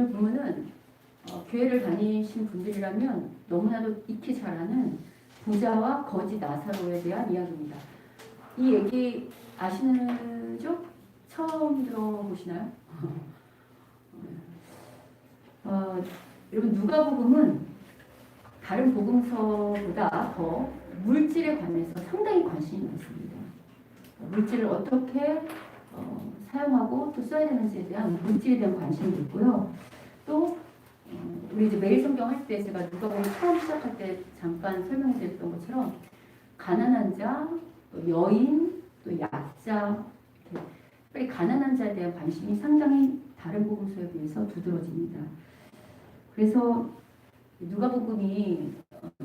오늘 부문은 교회를 다니신 분들이라면 너무나도 익히 잘 아는 부자와 거지 나사로에 대한 이야기입니다. 이 얘기 아시는죠? 처음 들어보시나요? 여러분 누가복음은 다른 복음서보다 더 물질에 관해서 상당히 관심이 많습니다. 물질을 어떻게 사용하고 또 써야 되는지에 대한 물질에 대한 관심이 있고요. 또 우리 이제 매일 성경 할 때 제가 누가복음 처음 시작할 때 잠깐 설명드렸던 것처럼 가난한 자, 또 여인, 또 약자, 이렇게 가난한 자에 대한 관심이 상당히 다른 복음서에 비해서 두드러집니다. 그래서 누가복음이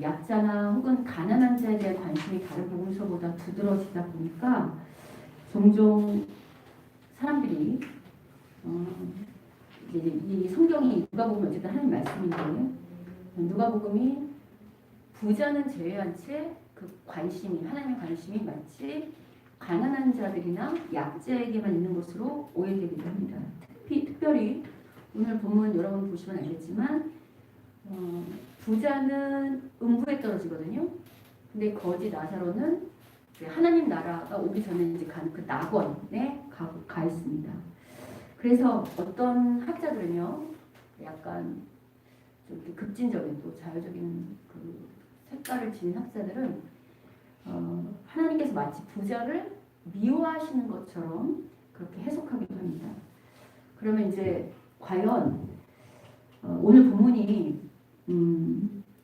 약자나 혹은 가난한 자에 대한 관심이 다른 복음서보다 두드러지다 보니까 종종 사람들이 이 성경이 누가복음이 어쨌든 하나님 말씀인데 누가복음이 부자는 제외한 채 그 관심이 하나님의 관심이 마치 가난한 자들이나 약자에게만 있는 것으로 오해되기도 합니다. 특별히 오늘 본문 여러분 보시면 알겠지만 부자는 음부에 떨어지거든요. 근데 거지 나사로는 하나님 나라가 오기 전에 이제 가는 그 낙원에 가 있습니다. 그래서 어떤 학자들은요, 약간 좀 급진적인 또 자유적인 그 색깔을 지닌 학자들은 하나님께서 마치 부자를 미워하시는 것처럼 그렇게 해석하기도 합니다. 그러면 이제 과연 오늘 본문이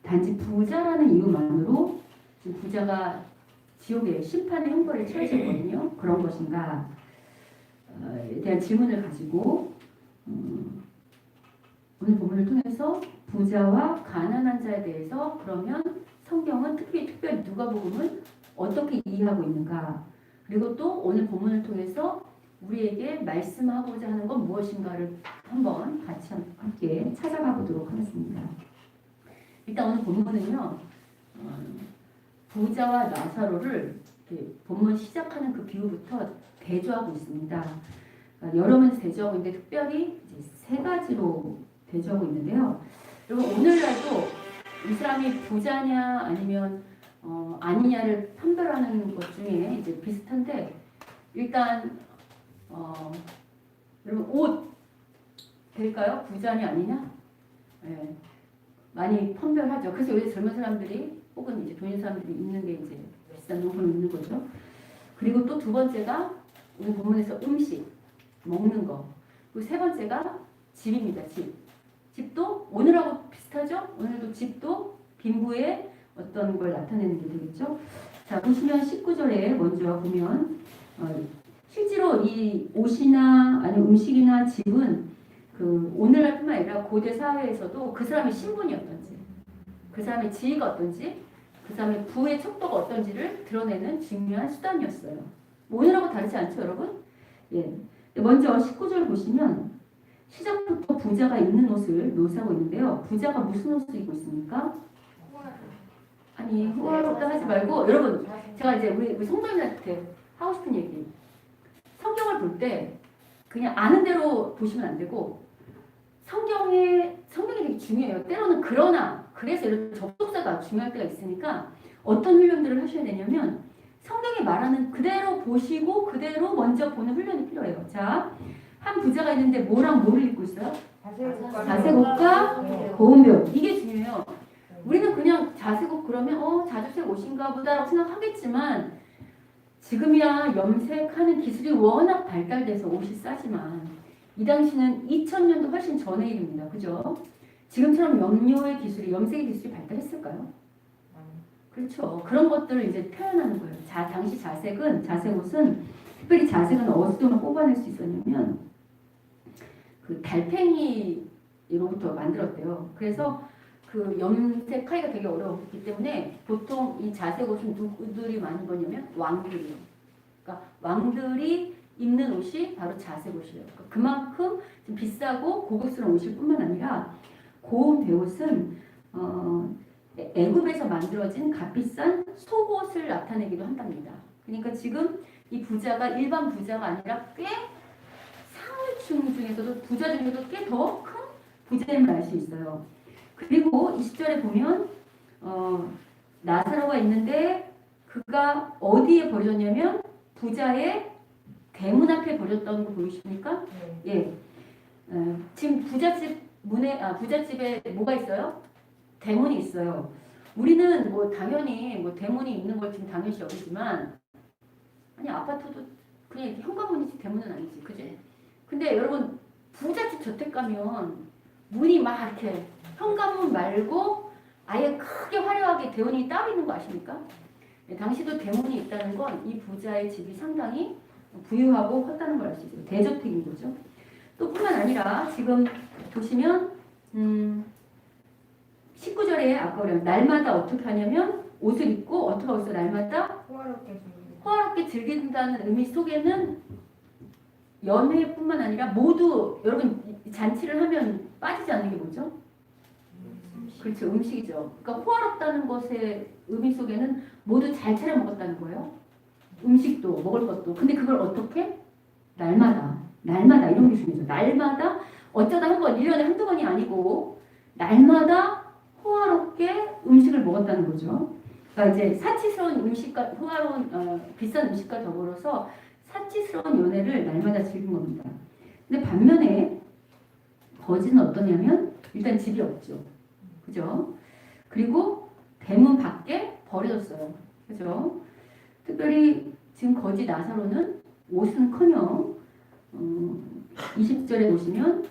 단지 부자라는 이유만으로 지금 부자가 지옥의 심판의 형벌을 처해졌거든요. 그런 것인가? 에 대한 질문을 가지고 오늘 본문을 통해서 부자와 가난한 자에 대해서 그러면 성경은 특별히 누가복음은 어떻게 이해하고 있는가? 그리고 또 오늘 본문을 통해서 우리에게 말씀하고자 하는 건 무엇인가를 한번 같이 함께 찾아가 보도록 하겠습니다. 일단 오늘 본문은요, 부자와 나사로를 본문 시작하는 그 비유부터 대조하고 있습니다. 여러 면에서 대조하고 있는데 특별히 이제 세 가지로 대조하고 있는데요. 여러분 오늘날도 이 사람이 부자냐 아니면 아니냐를 판별하는 것 중에 이제 비슷한데 일단 여러분 옷 될까요? 부자냐 아니냐? 네. 많이 판별하죠. 그래서 요새 젊은 사람들이 혹은 이제 돈 있는 사람들이 입는 게 이제 비싼 옷을 입는 거죠. 그리고 또 두 번째가 오늘 본문에서 음식, 먹는 거. 그리고 세 번째가 집입니다. 집도 오늘하고 비슷하죠? 오늘도 집도 빈부의 어떤 걸 나타내는 게 되겠죠. 자, 보시면 19절에 먼저 보면 실제로 이 옷이나 아니면 음식이나 집은 그 오늘날뿐만 아니라 고대 사회에서도 그 사람의 신분이 어떤지, 그 사람의 지위가 어떤지, 그 사람의 부의 척도가 어떤지를 드러내는 중요한 수단이었어요. 오늘하고 다르지 않죠, 여러분? 예. 먼저 19절 보시면 시작부터 부자가 입는 옷을 묘사하고 있는데요. 부자가 무슨 옷을 입고 있습니까? 아니, 후화롭다 하지 말고 여러분, 제가 이제 우리 성도님한테 하고 싶은 얘기. 성경을 볼 때 그냥 아는 대로 보시면 안 되고 성경이 되게 중요해요. 때로는 그래서 이런 접속사가 중요할 때가 있으니까 어떤 훈련들을 하셔야 되냐면 성경이 말하는 그대로 보시고 그대로 먼저 보는 훈련이 필요해요. 자, 한 부자가 있는데 뭐랑 뭐를 입고 있어요? 자색옷과 고운별. 이게 중요해요. 우리는 그냥 자색옷 그러면 자주색 옷인가 보다라고 생각하겠지만 지금이야 염색하는 기술이 워낙 발달돼서 옷이 싸지만 이 당시는 2000년도 훨씬 전의 일입니다. 그죠? 지금처럼 염색의 기술이 발달했을까요? 그렇죠. 그런 것들을 이제 표현하는 거예요. 당시 자색옷은 특별히 자색은 어디서만 뽑아낼 수 있었냐면 그 달팽이로부터 만들었대요. 그래서 그 염색하기가 되게 어려웠기 때문에 보통 이 자색옷은 누구들이 많이 입었냐면 왕들이요. 그러니까 왕들이 입는 옷이 바로 자색옷이에요. 그러니까 그만큼 좀 비싸고 고급스러운 옷일 뿐만 아니라 고운 배옷은 애굽에서 만들어진 값비싼 속옷을 나타내기도 한답니다. 그러니까 지금 이 부자가 일반 부자가 아니라 꽤 상류층 중에서도 부자 중에서도 꽤 더 큰 부자임을 알 수 있어요. 그리고 20절에 보면 나사로가 있는데 그가 어디에 버려졌냐면 부자의 대문 앞에 버렸던 거 보이십니까? 예. 지금 부잣집에 뭐가 있어요? 대문이 있어요. 우리는 뭐 당연히 뭐 대문이 있는 걸 지금 당연시 여기지만 아니 아파트도 그냥 이렇게 현관문이지 대문은 아니지, 그지? 근데 여러분 부잣집 저택 가면 문이 막 이렇게 현관문 말고 아예 크게 화려하게 대문이 따로 있는 거 아십니까? 네, 당시도 대문이 있다는 건 이 부자의 집이 상당히 부유하고 컸다는 걸 알 수 있어요. 대저택인 거죠. 또 뿐만 아니라 지금 보시면 19절에 아까 우리가 날마다 어떻게 하냐면 옷을 입고 어떻게 하고 있어? 날마다 호화롭게 즐긴다는 의미 속에는 연회뿐만 아니라 모두 여러분 잔치를 하면 빠지지 않는 게 뭐죠? 그렇죠. 음식이죠. 그러니까 호화롭다는 것의 의미 속에는 모두 잘 차려 먹었다는 거예요. 음식도 먹을 것도. 근데 그걸 어떻게? 날마다 이런 게 중요해요. 날마다 어쩌다 한 번, 1년에 한두 번이 아니고 날마다 호화롭게 음식을 먹었다는 거죠. 그러니까 이제 사치스러운 음식과 호화로운 비싼 음식과 더불어서 사치스러운 연애를 날마다 즐긴 겁니다. 근데 반면에 거지는 어떠냐면 일단 집이 없죠. 그죠? 그리고 대문 밖에 버려졌어요. 그죠? 특별히 지금 거지 나사로는 옷은커녕 20절에 보시면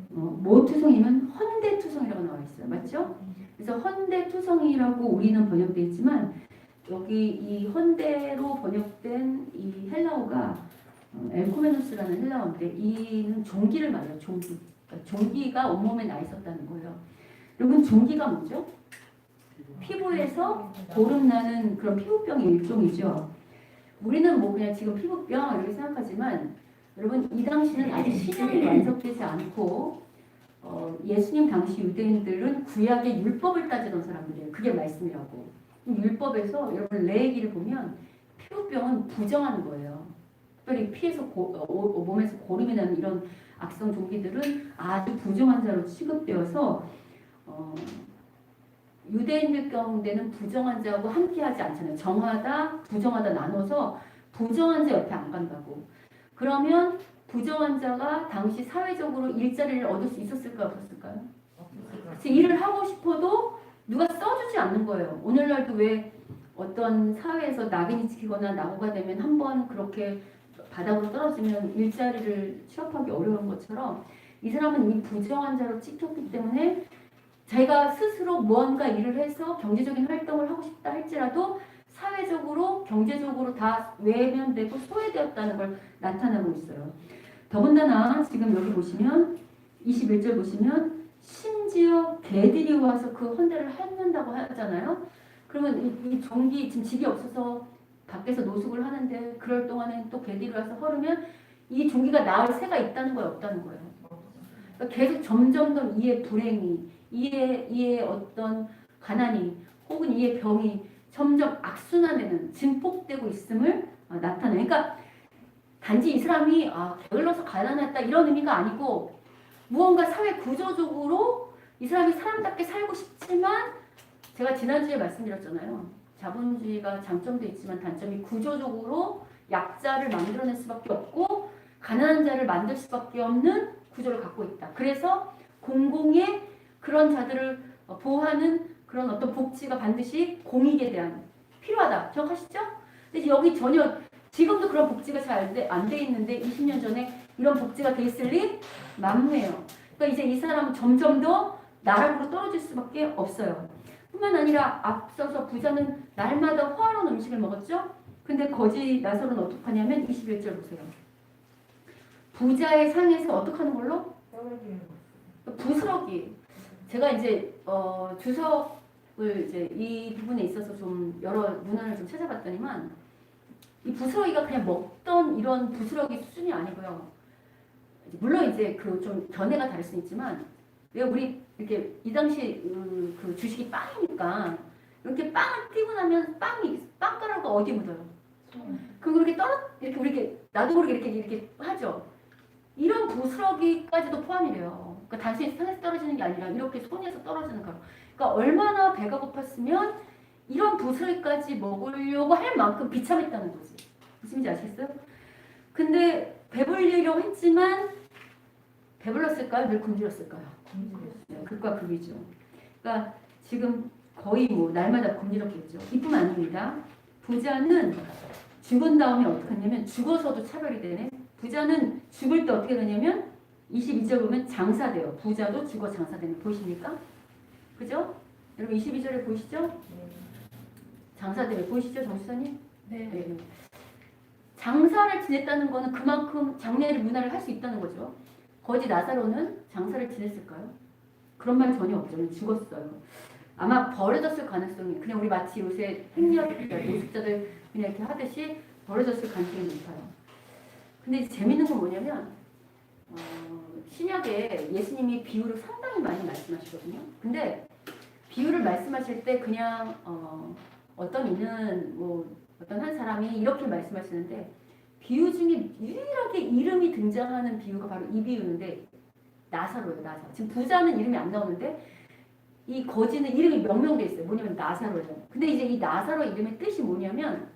모투성이면 헌대투성이라고 나와 있어요. 맞죠? 그래서 헌대투성이라고 우리는 번역되어 있지만 여기 이 헌대로 번역된 이 헬라어가 엘코메노스라는 헬라어인데 이는 종기를 말해요. 종기. 그러니까 종기가 온몸에 나 있었다는 거예요. 여러분 종기가 뭐죠? 피부에서 고름나는 그런 피부병의 일종이죠. 우리는 뭐 그냥 지금 피부병 이렇게 생각하지만 여러분 이 당시는 아직 신약이 완성되지 않고 예수님 당시 유대인들은 구약의 율법을 따지던 사람들이에요. 그게 말씀이라고. 율법에서 여러분 레위기를 보면 피부병은 부정한 거예요. 특별히 피에서 몸에서 고름이 나는 이런 악성 종기들은 아주 부정한 자로 취급되어서 유대인들 가운데는 부정한 자하고 함께하지 않잖아요. 정하다, 부정하다 나눠서 부정한 자 옆에 안 간다고. 그러면 부정한 자가 당시 사회적으로 일자리를 얻을 수 있었을까요? 없었을까요? 일을 하고 싶어도 누가 써주지 않는 거예요. 오늘날도 왜 어떤 사회에서 낙인이 찍히거나 낙오가 되면 한번 그렇게 바닥으로 떨어지면 일자리를 취업하기 어려운 것처럼 이 사람은 이 부정한 자로 찍혔기 때문에 자기가 스스로 무언가 일을 해서 경제적인 활동을 하고 싶다 할지라도 사회적으로 경제적으로 다 외면되고 소외되었다는 걸 나타내고 있어요. 더군다나 지금 여기 보시면 21절 보시면 심지어 개들이 와서 그 헌대를 핥는다고 하잖아요. 그러면 이 종기 지금 집이 없어서 밖에서 노숙을 하는데 그럴 동안에 또 개들이 와서 헐으면 이 종기가 나을 새가 있다는 거예요, 없다는 거예요. 그러니까 계속 점점 더 이의 불행이, 이의 어떤 가난이 혹은 이의 병이 점점 악순환되는 증폭되고 있음을 나타내요. 그러니까 단지 이 사람이 게을러서 가난했다 이런 의미가 아니고 무언가 사회 구조적으로 이 사람이 사람답게 살고 싶지만 제가 지난주에 말씀드렸잖아요. 자본주의가 장점도 있지만 단점이 구조적으로 약자를 만들어낼 수밖에 없고 가난한 자를 만들 수밖에 없는 구조를 갖고 있다. 그래서 공공의 그런 자들을 보호하는 그런 어떤 복지가 반드시 공익에 대한 필요하다. 기억하시죠? 근데 여기 전혀 지금도 그런 복지가 잘 안 돼 있는데 20년 전에 이런 복지가 돼 있을 리 만무해요. 그러니까 이제 이 사람은 점점 더 나락으로 떨어질 수밖에 없어요. 뿐만 아니라 앞서서 부자는 날마다 호화로운 음식을 먹었죠. 근데 거지 나설은 어떻게 하냐면 21절 보세요. 부자의 상에서 어떻게 하는 걸로? 부스러기. 제가 이제 주석을 이제 이 부분에 있어서 좀 여러 문헌을 좀 찾아봤더니만 이 부스러기가 그냥 먹던 이런 부스러기 수준이 아니고요. 물론 이제 그 좀 견해가 다를 수 있지만 왜 우리 이렇게 이 당시 그 주식이 빵이니까 이렇게 빵을 띄고 나면 빵가루가 어디 묻어요? 그럼 이렇게 이렇게 우리 이렇게 나도 모르게 이렇게 하죠. 이런 부스러기까지도 포함이래요. 그러니까 단순히 산에서 떨어지는 게 아니라 이렇게 손에서 떨어지는 가루. 그러니까 얼마나 배가 고팠으면 이런 부스러기까지 먹으려고 할 만큼 비참했다는 거지. 무슨 말인지 아시겠어요? 근데 배불리려고 했지만 배불렀을까요? 늘 굶주렸을까요? 네, 극과 극이죠. 그러니까 지금 거의 뭐 날마다 굶주렸겠죠. 이뿐 아닙니다. 부자는 죽은 다음에 어떻게 하냐면 죽어서도 차별이 되네. 부자는 죽을 때 어떻게 되냐면 22절 보면 장사돼요. 부자도 죽어 장사되는 보이십니까? 그죠? 여러분 22절에 보이시죠? 장사돼요. 보이시죠, 정수사님? 네. 장사를 지냈다는 거는 그만큼 장례를 문화를 할 수 있다는 거죠. 거지 나사로는 장사를 지냈을까요? 그런 말 전혀 없죠. 죽었어요. 아마 버려졌을 가능성이 그냥 우리 마치 요새 행리업자들, 노숙자들 그냥 이렇게 하듯이 버려졌을 가능성이 높아요. 근데 이제 재밌는 건 뭐냐면 신약에 예수님이 비유를 상당히 많이 말씀하시거든요. 근데 비유를 말씀하실 때 그냥 어떤 이는 뭐 어떤 한 사람이 이렇게 말씀하시는데 비유 중에 유일하게 이름이 등장하는 비유가 바로 이 비유인데 나사로예요. 나사로. 지금 부자는 이름이 안 나오는데 이 거지는 이름이 명명돼 있어요. 뭐냐면 나사로예요. 근데 이제 이 나사로 이름의 뜻이 뭐냐면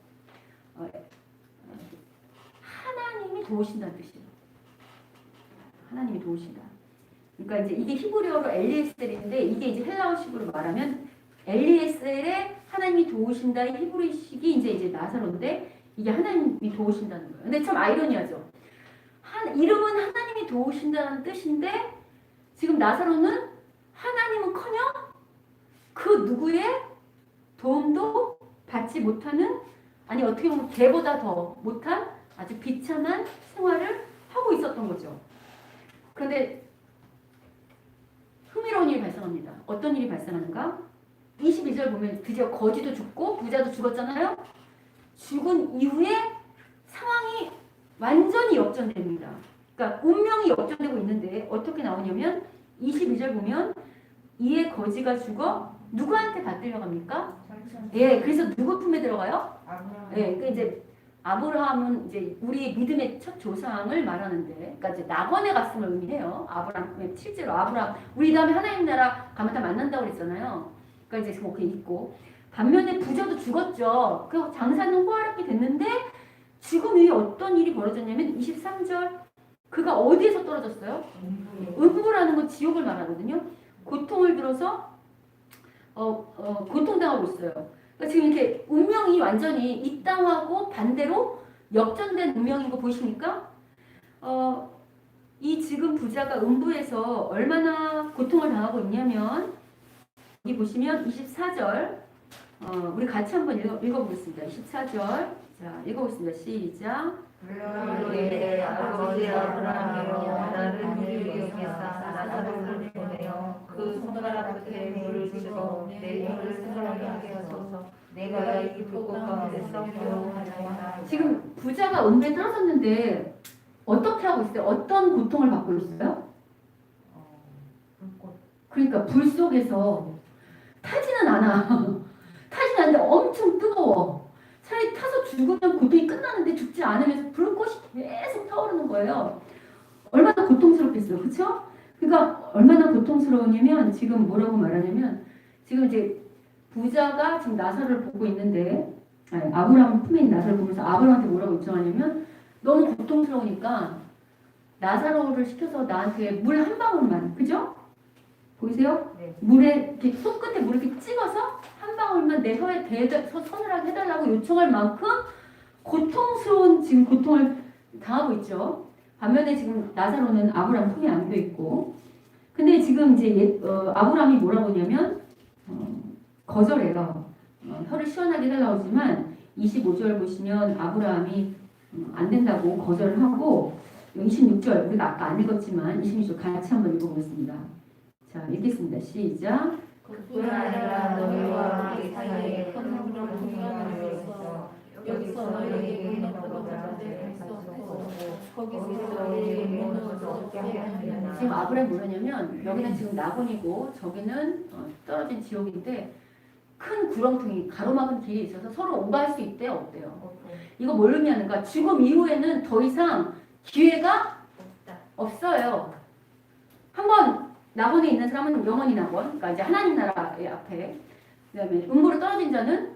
하나님이 도우신다는 뜻이에요. 하나님이 도우신다. 그러니까 이제 이게 히브리어로 엘리에셀인데 이게 이제 헬라어식으로 말하면 엘리에셀의 하나님이 도우신다의 히브리식이 이제 나사로인데 이게 하나님이 도우신다는 거예요. 근데 참 아이러니하죠. 이름은 하나님이 도우신다는 뜻인데 지금 나사로는 하나님은커녕 그 누구의 도움도 받지 못하는 아니 어떻게 보면 걔보다 더 못한 아주 비참한 생활을 하고 있었던 거죠. 그런데 흥미로운 일이 발생합니다. 어떤 일이 발생하는가? 22절 보면 드디어 거지도 죽고 부자도 죽었잖아요. 죽은 이후에 상황이 완전히 역전됩니다. 그러니까 운명이 역전되고 있는데 어떻게 나오냐면 22절 보면 이에 거지가 죽어 누구한테 받들려 갑니까? 예, 그래서 누구 품에 들어가요? 예, 그 이제 아브라함은 이제 우리 믿음의 첫 조상을 말하는데, 그러니까 이제 낙원에 갔음을 의미해요. 아브라함 실제로 아브라함 우리 다음에 하나님 나라 가면 다 만난다고 그랬잖아요. 그러니까 이제 그렇게 있고 반면에 부자도 죽었죠. 그 장사는 호화롭게 됐는데 죽음 이후에 어떤 일이 벌어졌냐면 23절 그가 어디에서 떨어졌어요? 음부라는 건 지옥을 말하거든요. 고통을 들어서 고통당하고 있어요. 그러니까 지금 이렇게 운명이 완전히 이 땅하고 반대로 역전된 운명인 거 보이십니까? 이 지금 부자가 음부에서 얼마나 고통을 당하고 있냐면 여기 보시면 24절 우리 같이 한번 읽어보겠습니다. 24절 자 읽어보겠습니다. 시작. 내 아버지 아브라함이여 나를 이르게 여기사 나사로를 보내어 그 손가락 끝에 물을 주시고 내 혀를 승하게 하게 하소서. 내가 이 불꽃 가운데서 배워하나이다. 지금 부자가 음부에 떨어졌는데 어떻게 하고 있어요? 어떤 고통을 받고 있어요? 그러니까 불 속에서 타지는 않아. 타지는 않는데 엄청 뜨거워. 차라리 타서 죽으면 고통이 끝나는데 죽지 않으면서 불꽃이 계속 타오르는 거예요. 얼마나 고통스럽겠어요. 그렇죠? 그러니까 얼마나 고통스러우냐면 지금 뭐라고 말하냐면 지금 이제 부자가 지금 나사로를 보고 있는데 아브라함 품에 있는 나사로를 보면서 아브라함한테 뭐라고 요청하냐면 너무 고통스러우니까 나사로를 시켜서 나한테 물 한 방울만, 그죠? 보이세요? 네. 물에 이렇게 손끝에 물을 이렇게 찍어서 한 방울만 내 혀에 서늘하게 해달라고 요청할 만큼 고통스러운 지금 고통을 당하고 있죠. 반면에 지금 나사로는 아브라함 품에 안겨 있고, 근데 지금 이제 아브라함이 뭐라고 하냐면 거절해요. 혀를 시원하게 해달라고 하지만 25절 보시면 아브라함이 안 된다고 거절을 하고 26절 우리가 아까 안 읽었지만 26절 같이 한번 읽어보겠습니다. 자 읽겠습니다. 시작. 그뿐 아니라 너희와 우리 사이에 큰 문으로 중간에 있어 여기서 너희에게 문어보다 할수 없고 거기서 너희에게 문어도 없게 하느니라. 지금 아브라함이 뭐냐면 여기는 지금 낙원이고 저기는 떨어진 지옥인데 큰 구렁텅이 가로막은 길이 있어서 서로 오가할 수 있대요? 없대요? 이거 뭘 의미하는가? 죽음 이후에는 더 이상 기회가 없어요. 한번 낙원에 있는 사람은 영원히 낙원, 그러니까 이제 하나님 나라의 앞에, 그다음에 음부로 떨어진 자는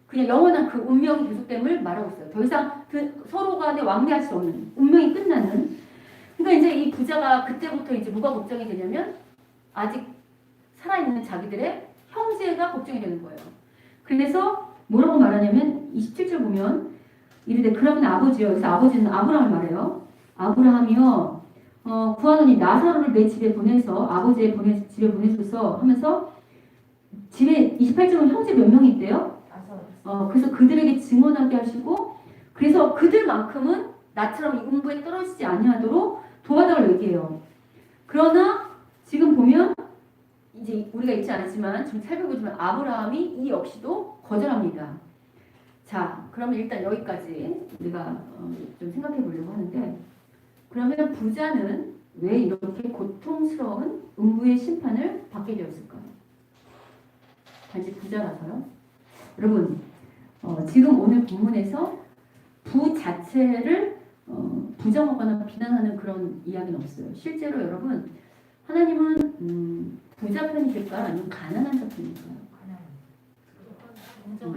그냥 영원한 그 운명이 계속됨을 말하고 있어요. 더 이상 그 서로 간에 왕래할 수 없는 운명이 끝나는. 그러니까 이제 이 부자가 그때부터 이제 뭐가 걱정이 되냐면 아직 살아있는 자기들의 형제가 걱정이 되는 거예요. 그래서 뭐라고 말하냐면 27절 보면 이르되 그러면 아버지요. 그래서 아버지는 아브라함을 말해요. 아브라함이요. 구하노니 나사로를 내 집에 보내서 아버지의 집에 보내소서 하면서 집에 28절은 형제 몇 명이 있대요? 그래서 그들에게 증언하게 하시고 그래서 그들만큼은 나처럼 이 음부에 떨어지지 아니하도록 도와달라고 얘기해요. 그러나 지금 보면 이제 우리가 읽지 않았지만 지금 살펴보지만 아브라함이 이 역시도 거절합니다. 자, 그러면 일단 여기까지 우리가 좀 생각해 보려고 하는데 그러면 부자는 왜 이렇게 고통스러운 음부의 심판을 받게 되었을까요? 단지 부자라서요? 여러분, 지금 오늘 본문에서 부 자체를 부정하거나 비난하는 그런 이야기는 없어요. 실제로 여러분, 하나님은 부자 편이실까요? 아니면 가난한 자 편일까요?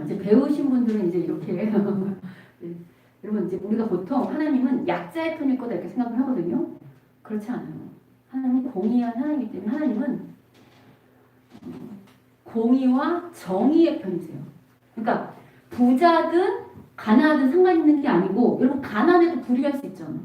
이제 배우신 분들은 이제 이렇게 네. 여러분 이제 우리가 보통 하나님은 약자의 편일 거다 이렇게 생각을 하거든요. 그렇지 않아요. 하나님은 공의한 하나님이기 때문에 하나님은 공의와 정의의 편이세요. 그러니까 부자든 가난하든 상관 있는 게 아니고 여러분 가난해도 불의할 수 있잖아.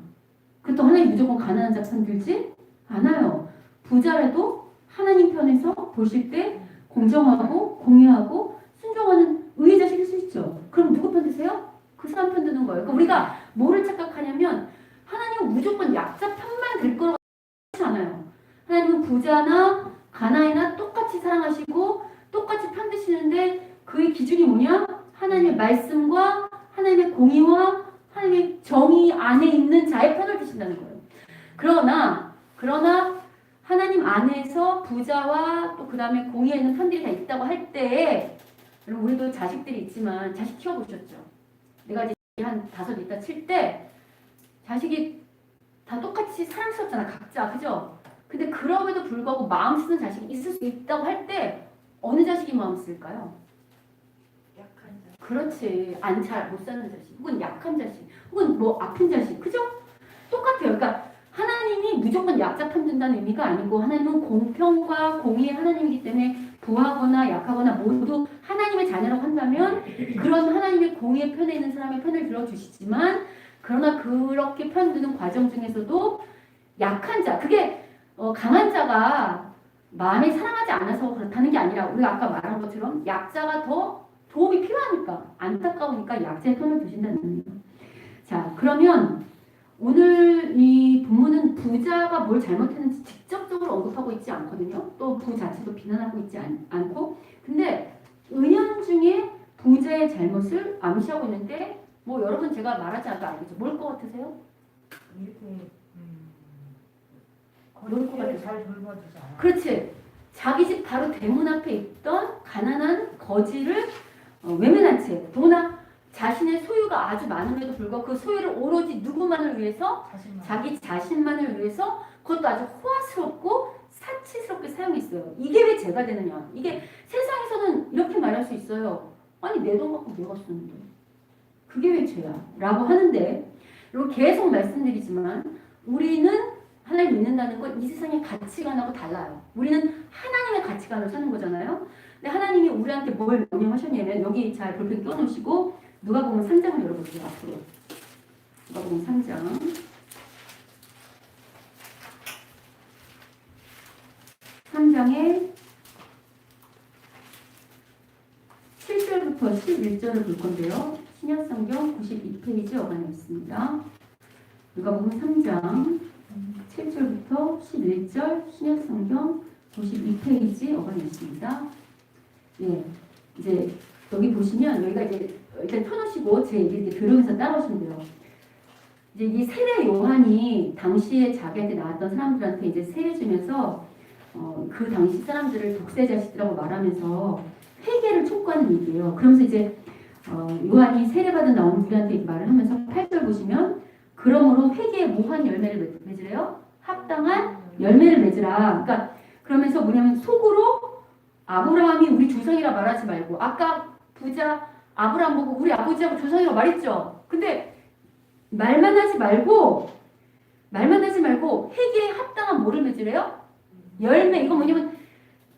그렇다고 하나님 무조건 가난한 자 편 들지 않아요. 부자라도 하나님 편에서 보실 때 공정하고 공의하고 순종하는 의의 자식일 수 있죠. 그럼 누구 편 드세요? 그 사람 편 드는 거예요. 그러니까 우리가 뭐를 착각하냐면 하나님은 무조건 약자 편만 들 거라고 하지 않아요. 하나님은 부자나 가난이나 똑같이 사랑하시고 똑같이 편 드시는데 그의 기준이 뭐냐? 하나님의 말씀과 하나님의 공의와 하나님의 정의 안에 있는 자의 편을 드신다는 거예요. 그러나 하나님 안에서 부자와 또 그 다음에 공의에 있는 편들이 다 있다고 할 때에 여러분 우리도 자식들이 있지만 자식 키워보셨죠? 내가 이제 한 5 있다 칠 때 자식이 다 똑같이 사랑스럽잖아 각자 그죠? 근데 그럼에도 불구하고 마음 쓰는 자식이 있을 수 있다고 할 때 어느 자식이 마음 쓸까요? 약한 자. 그렇지. 잘 못 사는 자식 혹은 약한 자식 혹은 뭐 아픈 자식 그죠? 똑같아요. 그러니까 하나님이 무조건 약자 편든다는 의미가 아니고 하나님은 공평과 공의의 하나님이기 때문에 부하거나 약하거나 모두 하나님의 자녀라고 한다면 그런 하나님의 공의의 편에 있는 사람의 편을 들어주시지만 그러나 그렇게 편드는 과정 중에서도 약한 자 그게 강한 자가 마음에 사랑하지 않아서 그렇다는 게 아니라 우리가 아까 말한 것처럼 약자가 더 도움이 필요하니까 안타까우니까 약자의 편을 두신다는 의미예요. 자 그러면 오늘 이 본문은 부자가 뭘 잘못했는지 직접적으로 언급하고 있지 않거든요. 또 부 자체도 비난하고 있지 않고 근데 은연중에 부자의 잘못을 암시하고 있는데 뭐 여러분 제가 말하지 않아도 알겠죠. 뭘 것 같으세요? 이렇게 뭘 것 같으세요? 잘 돌봐주지 않아. 그렇지. 자기 집 바로 대문 앞에 있던 가난한 거지를 외면한 채 더구나 자신의 소유가 아주 많음에도 불구하고 그 소유를 오로지 누구만을 위해서 자기 자신만을 위해서 그것도 아주 호화스럽고 사치스럽게 사용했어요. 이게 왜 죄가 되느냐. 이게 세상에서는 이렇게 말할 수 있어요. 아니 내 돈 갖고 내가 쓰는데 그게 왜 죄야? 라고 하는데 그리고 계속 말씀드리지만 우리는 하나님 믿는다는 건 이 세상의 가치관하고 달라요. 우리는 하나님의 가치관을 사는 거잖아요. 근데 하나님이 우리한테 뭘 명령하셨냐면 여기 잘 볼펜 껴놓으시고 누가복음 3장을 열어보세요. 앞으로 누가복음 3장 3장에 7절부터 11절을 볼 건데요. 신약성경 92페이지 어간에 있습니다. 누가복음 3장 7절부터 11절 신약성경 92페이지 어간에 있습니다. 예, 이제 여기 보시면 여기가 이제 일단 펴놓으시고 제 얘기 이렇게 들으면서 따라오시면 돼요. 이제 이 세례 요한이 당시에 자기한테 나왔던 사람들한테 이제 세례 주면서 그 당시 사람들을 독세자식이라고 말하면서 회개를 촉구하는 얘기예요. 그러면서 이제 요한이 세례받은 나온 우리한테 말을 하면서 8절 보시면 그러므로 회개의 무한 열매를 맺으래요. 합당한 열매를 맺으라. 그러니까 그러면서 뭐냐면 속으로 아브라함이 우리 조상이라 말하지 말고 아까 부자 아브라함 보고 우리 아버지하고 조상이라고 말했죠. 근데 말만 하지 말고 회개에 합당한 뭐를 맺으래요? 열매. 이거 뭐냐면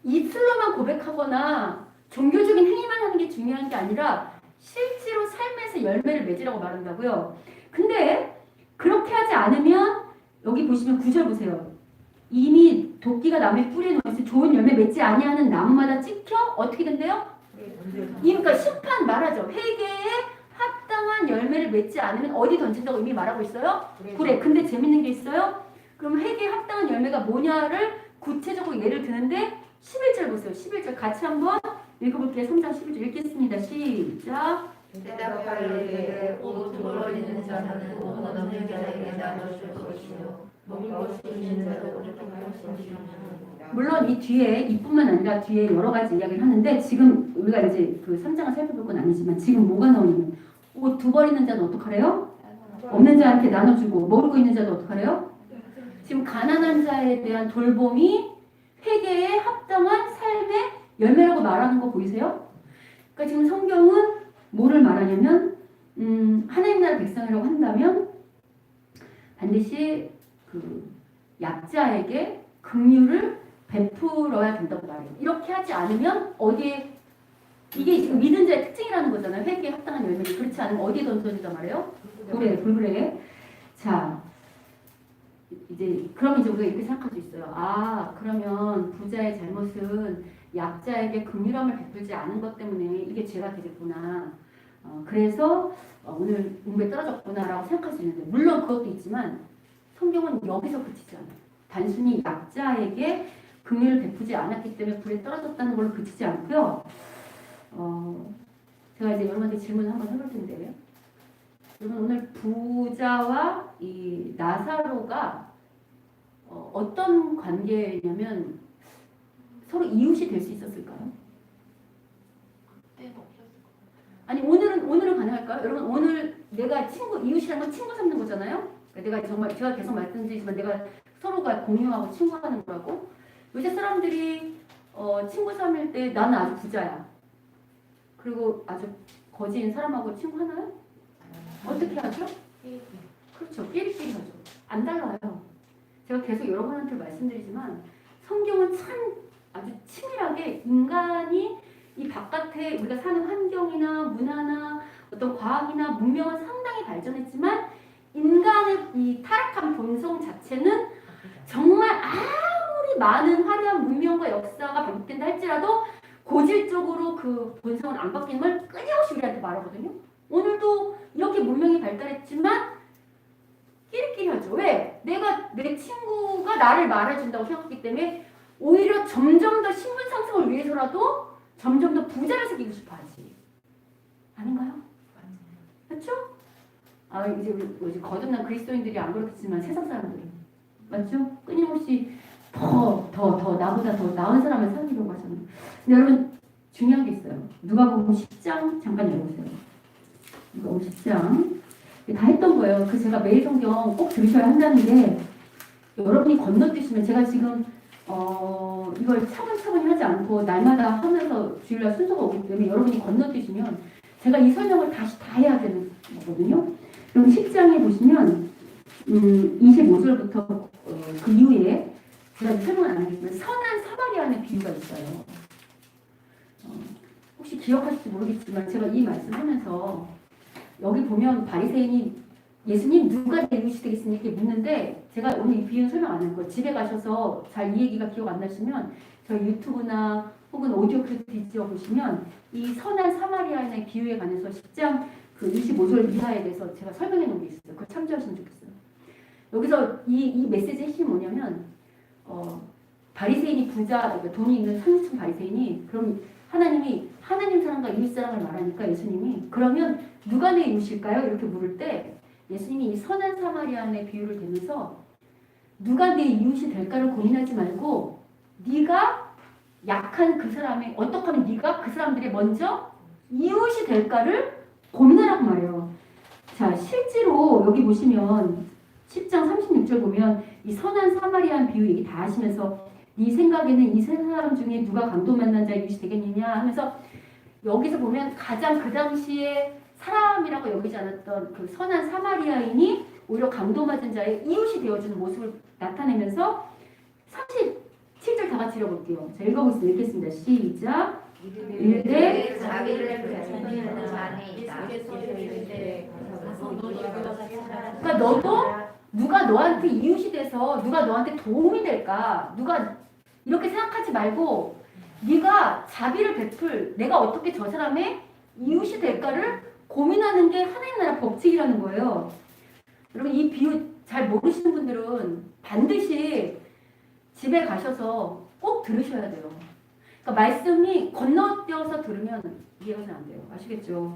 입술로만 고백하거나 종교적인 행위만 하는 게 중요한 게 아니라 실제로 삶에서 열매를 맺으라고 말한다고요. 근데 그렇게 하지 않으면 여기 보시면 9절 보세요. 이미 도끼가 나무에 뿌리에 놓여서 좋은 열매 맺지 아니하는 나무마다 찍혀 어떻게 된대요? 그러니까 심판 말하죠. 회개에 합당한 열매를 맺지 않으면 어디 던진다고 이미 말하고 있어요? 그래. 근데 재밌는 게 있어요. 그럼 회개에 합당한 열매가 뭐냐를 구체적으로 예를 드는데 11절 보세요. 11절 같이 한번 읽어볼게요. 3장 11절 읽겠습니다. 시작. 대답하여 이르되 옷 두벌리는 자는 옷 없는 자에게 나눠줄 것이요 먹을 것이 있는 자도 그렇게 할 것이니라. 물론 이 뒤에 이뿐만 아니라 뒤에 여러 가지 이야기를 하는데 지금 우리가 이제 그 3장을 살펴볼 건 아니지만 지금 뭐가 나오냐면 옷 두 벌 있는 자는 어떡하래요? 없는 자한테 나눠주고 모르고 있는 자도 어떡하래요? 지금 가난한 자에 대한 돌봄이 회개에 합당한 삶의 열매라고 말하는 거 보이세요? 그러니까 지금 성경은 뭐를 말하냐면 하나님 나라 백성이라고 한다면 반드시 그 약자에게 긍휼을 베풀어야 된다고 말해요. 이렇게 하지 않으면 어디에 이게 지금 믿은 자의 특징이라는 거잖아요. 회개에 합당한 열매를. 그렇지 않으면 어디에 던져진단 말이에요? 불굴에. 자, 이제 그럼 이제 우리가 이렇게 생각할 수 있어요. 아, 그러면 부자의 잘못은 약자에게 긍휼함을 베풀지 않은 것 때문에 이게 죄가 되겠구나. 그래서 오늘 공부에 떨어졌구나라고 생각할 수 있는데 물론 그것도 있지만 성경은 여기서 그치지 않아요. 단순히 약자에게 긍휼을 베푸지 않았기 때문에 불에 떨어졌다는 걸로 그치지 않고요. 제가 이제 여러분한테 질문을 한번 해볼 텐데 여러분 오늘 부자와 이 나사로가 어떤 관계냐면 서로 이웃이 될 수 있었을까요? 아니 오늘은 가능할까요? 여러분 오늘 내가 이웃이라는 건 친구 삼는 거잖아요. 그러니까 내가 정말 제가 계속 말씀드리지만 내가 서로가 공유하고 친구하는 거라고. 요새 사람들이 친구 삼을 때 나는 아주 부자야. 그리고 아주 거지인 사람하고 친구하나요? 어떻게 하죠? 그렇죠. 끼리끼리 하죠. 안 달라요. 제가 계속 여러분한테 말씀드리지만 성경은 참 아주 치밀하게 인간이 이 바깥에 우리가 사는 환경이나 문화나 어떤 과학이나 문명은 상당히 발전했지만 인간의 이 타락한 본성 자체는 정말 아무리 많은 화려한 문명과 역사가 반복된다 할지라도 고질적으로 그 본성은 안 바뀌는 걸 끊임없이 우리한테 말하거든요. 오늘도 이렇게 문명이 발달했지만 끼리끼리 하죠. 왜? 내 친구가 나를 말해준다고 생각하기 때문에 오히려 점점 더 신분 상승을 위해서라도 점점 더 부자를 새기고 싶어 하지. 아닌가요? 그렇죠? 아, 이제 우리 거듭난 그리스도인들이 안 그렇겠지만 세상 사람들이. 맞죠? 끊임없이 더 나보다 더 나은 사람을 살리려고 하잖아요. 근데 여러분 중요한 게 있어요. 누가복음 10장 잠깐 열어보세요. 누가복음 10장 다 했던 거예요. 제가 매일 성경 꼭 들으셔야 한다는 게 여러분이 건너뛰시면 제가 지금 이걸 차분차분히 하지 않고 날마다 하면서 주일날 순서가 오기 때문에 여러분이 건너뛰시면 제가 이 설명을 다시 다 해야 되는 거거든요. 그럼 10장에 보시면 25절부터 그 이후에 제가 설명을 안 하겠지만 선한 사마리아의 비유가 있어요. 혹시 기억하실지 모르겠지만 제가 이 말씀하면서 여기 보면 바리새인이 예수님 누가 내 이웃이 되겠습니까? 이렇게 묻는데 제가 오늘 이 비유는 설명 안 할 거예요. 집에 가셔서 잘 이 얘기가 기억 안 나시면 저희 유튜브나 혹은 오디오 클립 뒤져 보시면 이 선한 사마리아인의 비유에 관해서 10장 그 25절 이하에 대해서 제가 설명해 놓은 게 있어요. 그거 참조하시면 좋겠어요. 여기서 이 메시지의 핵심이 뭐냐면 바리새인이 부자, 그러니까 돈이 있는 상류층 바리새인이 그럼 하나님이 하나님 사랑과 이웃 사랑을 말하니까 예수님이 그러면 누가 내 이웃일까요? 이렇게 물을 때 예수님이 이 선한 사마리아인의 비유를 대면서 누가 내 이웃이 될까를 고민하지 말고 네가 약한 그 사람의 어떻게 하면 네가 그 사람들의 먼저 이웃이 될까를 고민하라고 말해요. 자, 실제로 여기 보시면 10장 36절 보면 이 선한 사마리안 비유 얘기 다 하시면서 네 생각에는 이 세 사람 중에 누가 강도 만난 자 이웃이 되겠느냐 하면서 여기서 보면 가장 그 당시에 사람이라고 여기지 않았던 그 선한 사마리아인이 오히려 강도 맞은 자의 이웃이 되어주는 모습을 나타내면서 37절 다 같이 읽어볼게요. 자, 읽겠습니다. 시작. 이르되 자기를 배척하는 자는 있다. 그러니까 너도 누가 너한테 이웃이 돼서 누가 너한테 도움이 될까? 누가 이렇게 생각하지 말고 네가 자비를 베풀 내가 어떻게 저 사람의 이웃이 될까를 고민하는 게 하나님 나라 법칙이라는 거예요. 여러분 이 비유 잘 모르시는 분들은 반드시 집에 가셔서 꼭 들으셔야 돼요. 그러니까 말씀이 건너뛰어서 들으면 이해가 잘 안 돼요. 아시겠죠?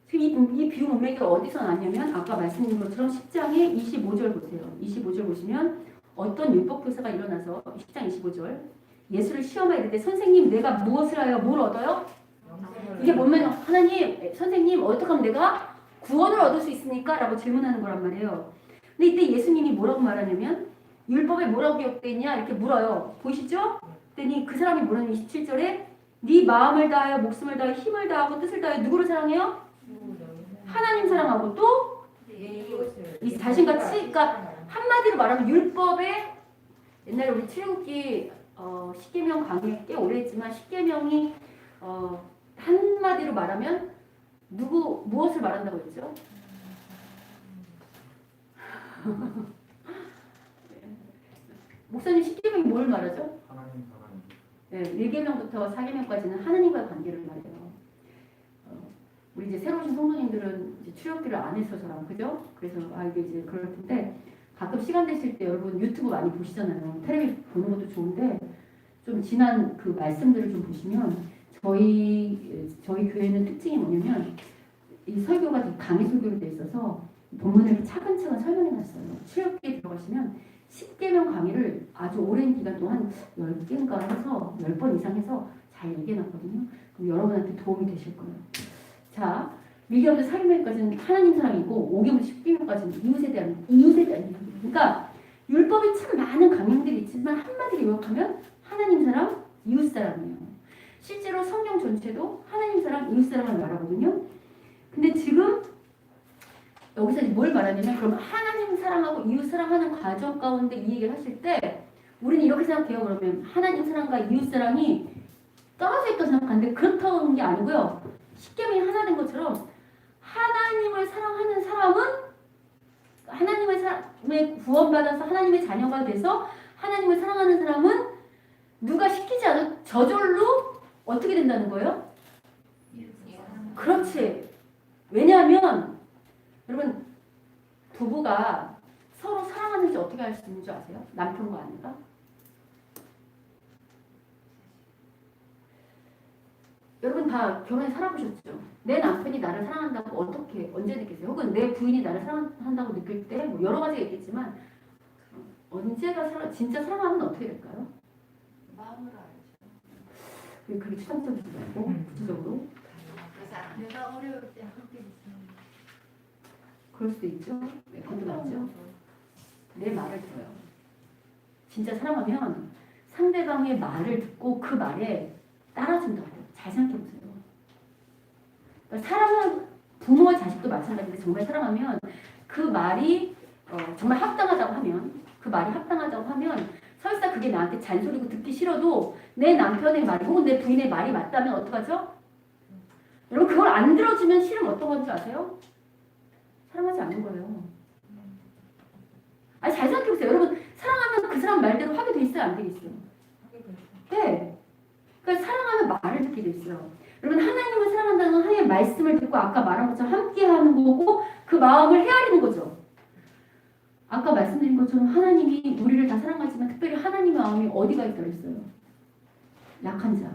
지금 이 비유 문맥이 어디서 나냐면 아까 말씀드린 것처럼 10장의 25절 보세요. 25절 보시면 어떤 율법교사가 일어나서 10장 25절 예수를 시험하여 이르되 선생님 내가 무엇을 하여 뭘 얻어요? 이게 뭐냐면 하나님 선생님 어떻게 하면 내가 구원을 얻을 수 있습니까? 라고 질문하는 거란 말이에요. 근데 이때 예수님이 뭐라고 말하냐면 율법에 뭐라고 기록되어 있냐 이렇게 물어요. 보이시죠? 그랬더니 그 사람이 뭐라냐면 27절에 네 마음을 다하여 목숨을 다하여 힘을 다하고 뜻을 다하여 누구를 사랑해요? 하나님 사랑하고 또 이 자신같이 그러니까 한마디로 말하면 율법에 옛날에 우리 출애굽기 십계명 강의 꽤 오래 했지만 십계명이 한마디로 말하면 무엇을 말한다고 했죠? 목사님 십계명이 뭘 말하죠? 하나님 사랑. 네, 1계명부터 4계명까지는 하나님과의 관계를 말해요. 우리 이제 새로 오신 성도님들은 이제 출애굽기를 안 했어서랑 그죠? 그래서 이게 이제 그럴 텐데 가끔 시간 되실 때 여러분 유튜브 많이 보시잖아요. 텔레비 보는 것도 좋은데 좀 지난 그 말씀들을 좀 보시면 저희 교회는 특징이 뭐냐면 이 설교가 되게 강의 설교로 돼 있어서 본문을 차근차근 설명해놨어요. 출애굽기에 들어가시면 10계명 강의를 아주 오랜 기간 동안 10개인가 해서 10번 이상 해서 잘 얘기해놨거든요. 그럼 여러분한테 도움이 되실 거예요. 자, 1계명부터 4계명까지는 하나님 사랑이고 5계명부터 10계명까지는 이웃에 대한 얘기. 그러니까 율법이 참 많은 강령들이 있지만 한마디로 요약하면 하나님 사랑, 이웃 사랑이에요. 실제로 성경 전체도 하나님 사랑, 이웃 사랑을 말하거든요. 근데 지금 여기서 뭘 말하냐면 그럼 하나님 사랑하고 이웃 사랑하는 과정 가운데 이 얘기를 하실 때 우리는 이렇게 생각해요. 그러면 하나님 사랑과 이웃 사랑이 떨어져 있다고 생각하는데 그렇다는 게 아니고요. 십계명이 하나 된 것처럼 하나님을 사랑하는 사람은 하나님의 사랑에 구원받아서 하나님의 자녀가 돼서 하나님을 사랑하는 사람은 누가 시키지 않은 저절로 어떻게 된다는 거예요? 그렇지. 왜냐하면 여러분 부부가 서로 사랑하는지 어떻게 알 수 있는 줄 아세요? 남편과 아내가? 여러분 다 결혼에 살아보셨죠? 내 남편이 나를 사랑한다고 어떻게 언제 느끼세요? 혹은 내 부인이 나를 사랑한다고 느낄 때 뭐 여러 가지가 있겠지만 언제가 진짜 사랑하면 어떻게 될까요? 마음으로 알죠. 왜 그렇게 추상적이지 말고 구체적으로? 내가 어려울 때 함께 있으면 그럴 수도 있죠. 네, 그것도 맞죠. 내 말을 들어요. 진짜 사랑하면 상대방의 말을 듣고 그 말에 따라준다고 해요. 잘 생각해보세요. 그러니까 사랑은 부모와 자식도 마찬가지인데 정말 사랑하면 그 말이 정말 합당하다고 하면 그 말이 합당하다고 하면 설사 그게 나한테 잔소리고 듣기 싫어도 내 남편의 말 혹은 내 부인의 말이 맞다면 어떡하죠? 여러분 그걸 안 들어주면 싫으면 어떤 건지 아세요? 사랑하지 않는 거예요. 아니 잘 생각해보세요. 여러분 사랑하면 그 사람 말대로 하게 돼 있어요? 안 돼 있어요? 네. 그러니까 사랑하면 말을 듣게 돼 있어요. 여러분 하나님을 사랑한다는 건 하나님의 말씀을 듣고 아까 말한 것처럼 함께하는 거고 그 마음을 헤아리는 거죠. 아까 말씀드린 것처럼 하나님이 우리를 다 사랑하지만 특별히 하나님의 마음이 어디가 있다고 했어요? 약한 자.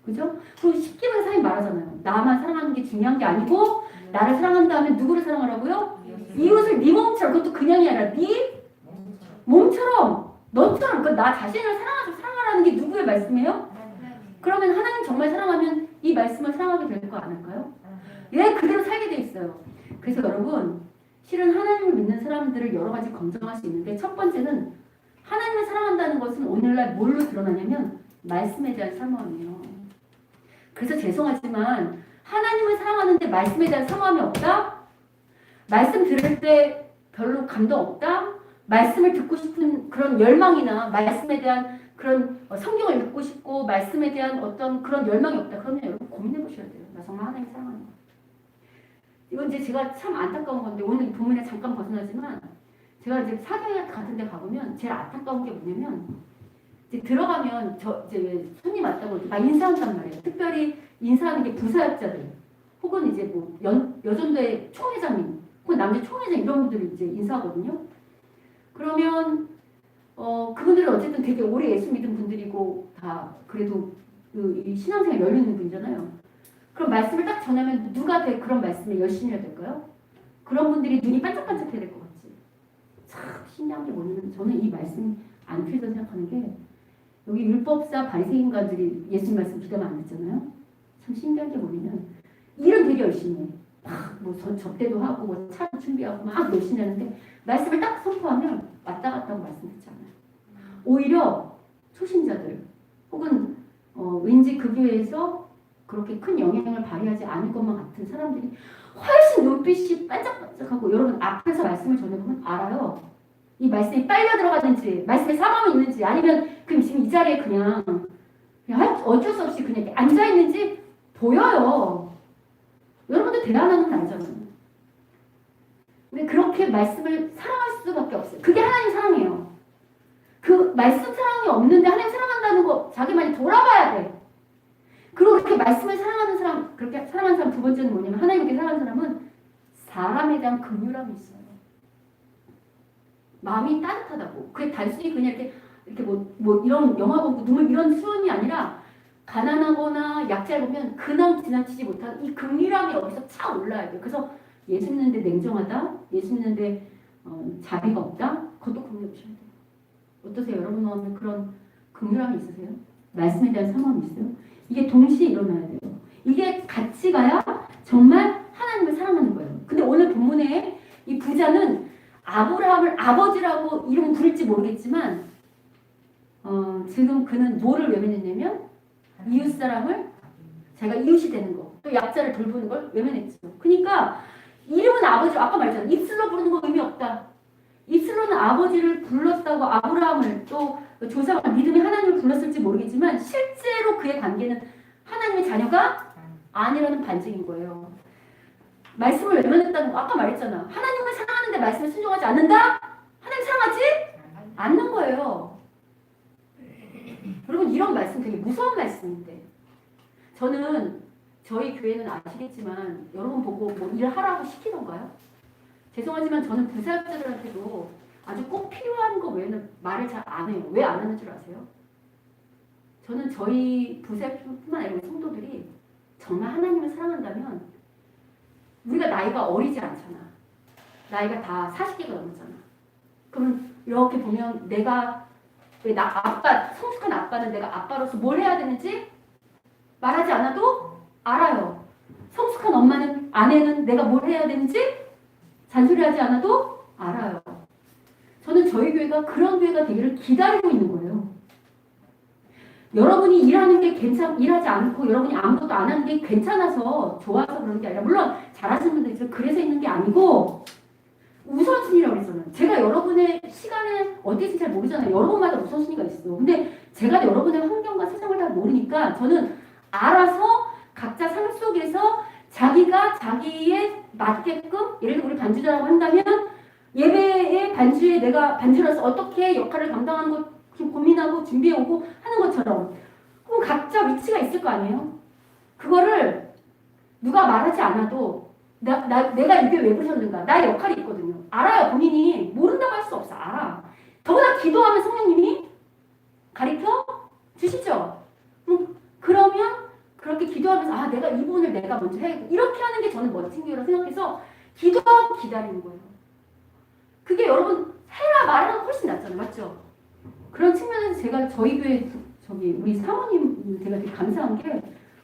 그죠? 그리고 십계명의 사람이 말하잖아요. 나만 사랑하는 게 중요한 게 아니고 나를 사랑한다 하면 누구를 사랑하라고요? 이웃을 네 몸처럼. 그것도 그냥이 아니라 네 몸처럼 너처럼. 그러니까 나 자신을 사랑하라는 게 누구의 말씀이에요? 그러면 하나님 정말 사랑하면 이 말씀을 사랑하게 될 거 아닐까요? 예, 그대로 살게 돼 있어요. 그래서 여러분 실은 하나님을 믿는 사람들을 여러 가지 검증할 수 있는데 첫 번째는 하나님을 사랑한다는 것은 오늘날 뭘로 드러나냐면 말씀에 대한 사모함이에요. 그래서 죄송하지만 하나님을 사랑하는데 말씀에 대한 사모함이 없다? 말씀 들을 때 별로 감동 없다? 말씀을 듣고 싶은 그런 열망이나 말씀에 대한 그런 성경을 읽고 싶고 말씀에 대한 어떤 그런 열망이 없다. 그러면 여러분 고민해 보셔야 돼요. 나 정말 하나님 사랑하는 거. 이건 이제 제가 참 안타까운 건데 오늘 이 본문에 잠깐 벗어나지만 제가 이제 사교회 같은 데 가보면 제일 안타까운 게 뭐냐면 이제 들어가면 저 이제 손님 왔다고 막 인사한단 말이에요. 특별히 인사하는 게 부사역자들 혹은 이제 뭐 여전도의 총회장님 혹은 남자 총회장 이런 분들이 이제 인사하거든요. 그러면 그분들은 어쨌든 되게 오래 예수 믿은 분들이고 다 그래도 이 신앙생활 열려 있는 분이잖아요. 그럼 말씀을 딱 전하면 누가 그런 말씀을 열심히 해야 될까요? 그런 분들이 눈이 반짝반짝 해야 될 것 같지. 참 신기한 게 뭐냐면 저는 이 말씀이 안 틀리다고 생각하는 게 여기 율법사 바리새인가들이 예수님 말씀 기대면 안 됐잖아요. 참 신기한 게 뭐냐면 일은 되게 열심히 해. 뭐 접대도 하고 뭐 차도 준비하고 막 열심히 하는데 말씀을 딱 선포하면 왔다 갔다 하고 말씀듣지 않아요. 오히려 초신자들 혹은 왠지 그 교회에서 그렇게 큰 영향을 발휘하지 않을 것만 같은 사람들이 훨씬 눈빛이 반짝반짝하고 여러분 앞에서 말씀을 전해보면 알아요. 이 말씀이 빨려 들어가든지 말씀에 사망이 있는지 아니면 그럼 지금 이 자리에 그냥 어쩔 수 없이 그냥 앉아있는지 보여요. 여러분들 대단한 건 알잖아요. 근데 그렇게 말씀을 사랑할 수밖에 없어요. 그게 하나님 사랑이에요. 그 말씀 사랑이 없는데 하나님 사랑한다는 거 자기만이 돌아봐야 돼. 그리고 그렇게 말씀을 사랑하는 사람, 그렇게 사랑하는 사람 두 번째는 뭐냐면 하나님께 사랑하는 사람은 사람에 대한 긍휼함이 있어요. 마음이 따뜻하다고. 그게 단순히 그냥 이렇게 뭐 이런 영화 보고 눈물 이런 수준이 아니라 가난하거나 약자를 보면 그냥 지나치지 못하는 이 긍휼함이 여기서 차 올라야 돼요. 그래서 예수 믿는데 냉정하다, 예수 믿는데 자비가 없다, 그것도 고민해 보셔야 돼요. 어떠세요? 여러분 마음에 그런 긍휼함이 있으세요? 말씀에 대한 사모함이 있어요? 이게 동시에 일어나야 돼요. 이게 같이 가야 정말 하나님을 사랑하는 거예요. 근데 오늘 본문에 이 부자는 아브라함을 아버지라고 이름 부를지 모르겠지만 지금 그는 뭐를 외면했냐면 이웃사람을 자기가 이웃이 되는 거, 또 약자를 돌보는 걸 외면했죠. 그러니까 이름은 아버지, 아까 말했잖아요. 입술로 부르는 거 의미 없다. 입술로는 아버지를 불렀다고 아브라함을 또 조상을 믿음의 하나님을 불렀을지 모르겠지만 실제로 그의 관계는 하나님의 자녀가 아니라는 반증인 거예요. 말씀을 외면했다는 거 아까 말했잖아. 하나님을 사랑하는데 말씀을 순종하지 않는다? 하나님 사랑하지 않는 거예요. 여러분 이런 말씀 되게 무서운 말씀인데 저는 저희 교회는 아시겠지만 여러분 보고 뭐 일을 하라고 시키던가요? 죄송하지만 저는 부사역자들한테도 아주 꼭 필요한 거 외에는 말을 잘 안 해요. 왜 안 하는 줄 아세요? 저는 저희 부사역뿐만 아니라 성도들이 정말 하나님을 사랑한다면 우리가 나이가 어리지 않잖아. 나이가 다 40개가 넘었잖아. 그러면 이렇게 보면 내가 왜 아빠, 성숙한 아빠는 내가 아빠로서 뭘 해야 되는지 말하지 않아도 알아요. 성숙한 엄마는 아내는 내가 뭘 해야 되는지 잔소리하지 않아도 알아요. 저는 저희 교회가 그런 교회가 되기를 기다리고 있는 거예요. 여러분이 일하는 게 일하지 않고 여러분이 아무것도 안 하는 게 괜찮아서 좋아서 그런 게 아니라 물론 잘하시는 분들 있어요. 그래서 있는 게 아니고 우선순위라고 그랬잖아요. 제가 여러분의 시간을 어떻게 잘 모르잖아요. 여러분마다 우선순위가 있어. 근데 제가 여러분의 환경과 세상을 다 모르니까 저는 알아서 각자 삶 속에서 자기가 자기에 맞게끔 예를 들어 우리 반주자라고 한다면 예배의 반주에 내가 반주로서 어떻게 역할을 감당하는 거 고민하고 준비해오고 하는 것처럼 그럼 각자 위치가 있을 거 아니에요? 그거를 누가 말하지 않아도 내가 이게 왜 부르셨는가 나의 역할이 있거든요. 알아요. 본인이 모른다고 할 수 없어. 알아. 더구나 기도하면 성령님이 가르쳐 주시죠. 그러면 그렇게 기도하면서 내가 이 부분을 내가 먼저 해야겠다. 이렇게 하는 게 저는 멋진 교회라고 생각해서 기도하고 기다리는 거예요. 그게 여러분 해라 말하는 거 훨씬 낫잖아요. 맞죠? 그런 측면에서 제가 저희 교회 우리 사모님 제가 되게 감사한 게